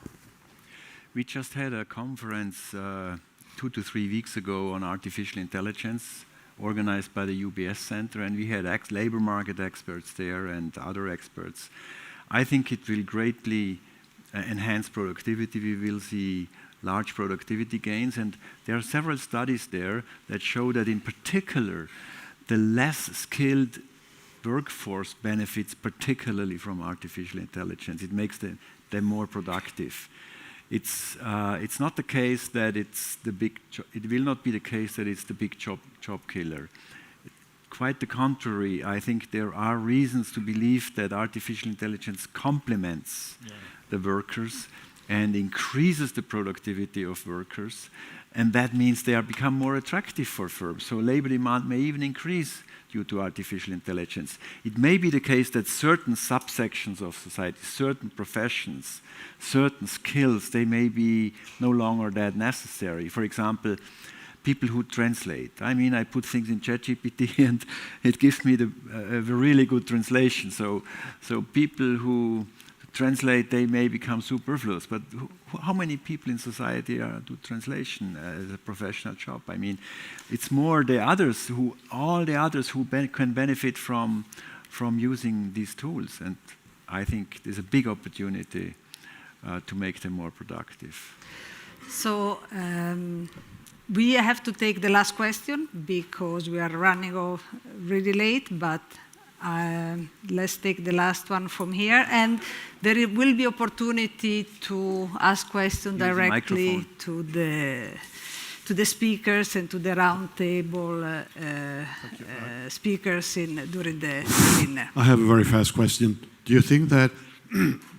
We just had a conference 2 to 3 weeks ago on artificial intelligence organized by the UBS Center, and we had labor market experts there and other experts. I think it will greatly enhance productivity. We will see large productivity gains, and there are several studies there that show that in particular the less skilled workforce benefits particularly from artificial intelligence. It makes them more productive. It's not the case that it's the big. It will not be the case that it's the big job killer. Quite the contrary. I think there are reasons to believe that artificial intelligence complements the workers and increases the productivity of workers, and that means they are become more attractive for firms. So labor demand may even increase due to artificial intelligence. It may be the case that certain subsections of society, certain professions, certain skills, they may be no longer that necessary. For example, people who translate. I mean, I put things in ChatGPT and it gives me a really good translation. So people who translate, they may become superfluous. But how many people in society do translation as a professional job? I mean, it's more all the others who can benefit from using these tools. And I think there's a big opportunity to make them more productive. So we have to take the last question because we are running off really late, but let's take the last one from here, and there will be opportunity to ask questions directly to the speakers and to the roundtable speakers during the dinner. I have a very fast question. Do you think that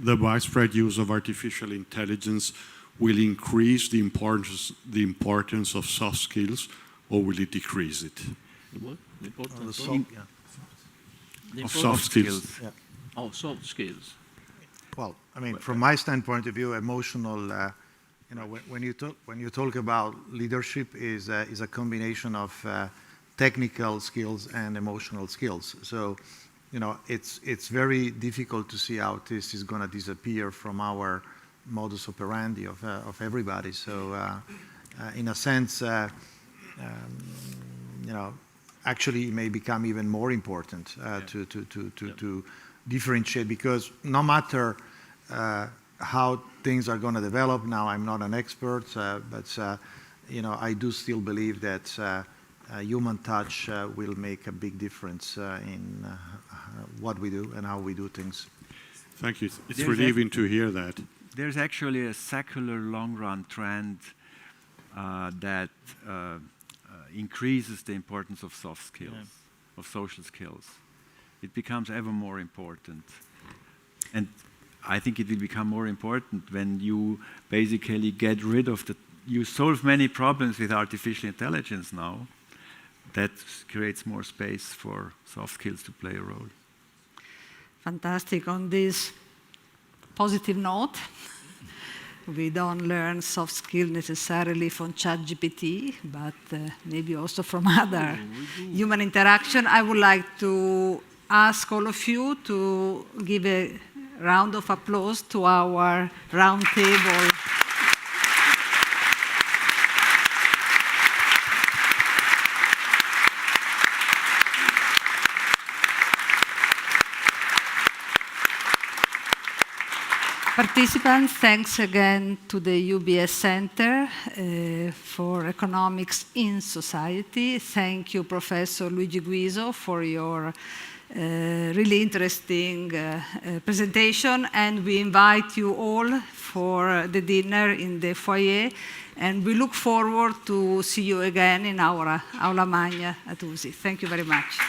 the widespread use of artificial intelligence will increase the importance of soft skills, or will it decrease it? What? The importance of soft skills. Yeah. Oh, soft skills. Well, I mean, from my standpoint of view, emotional. When you talk about leadership, is a combination of technical skills and emotional skills. So, it's very difficult to see how this is going to disappear from our modus operandi of everybody. So, in a sense, actually it may become even more important to differentiate, because no matter how things are going to develop, now I'm not an expert, but I do still believe that human touch will make a big difference in what we do and how we do things. Thank you. It's relieving to hear that. There's actually a secular long-run trend that increases the importance of soft skills, of social skills. It becomes ever more important. And I think it will become more important when you basically get rid of you solve many problems with artificial intelligence now. That creates more space for soft skills to play a role. Fantastic. On this positive note. We don't learn soft skills necessarily from ChatGPT, but maybe also from other human interaction. I would like to ask all of you to give a round of applause to our round table. Participants, thanks again to the UBS Center for Economics in Society. Thank you, Professor Luigi Guiso, for your really interesting presentation. And we invite you all for the dinner in the foyer. And we look forward to see you again in our Aula Magna at USI. Thank you very much.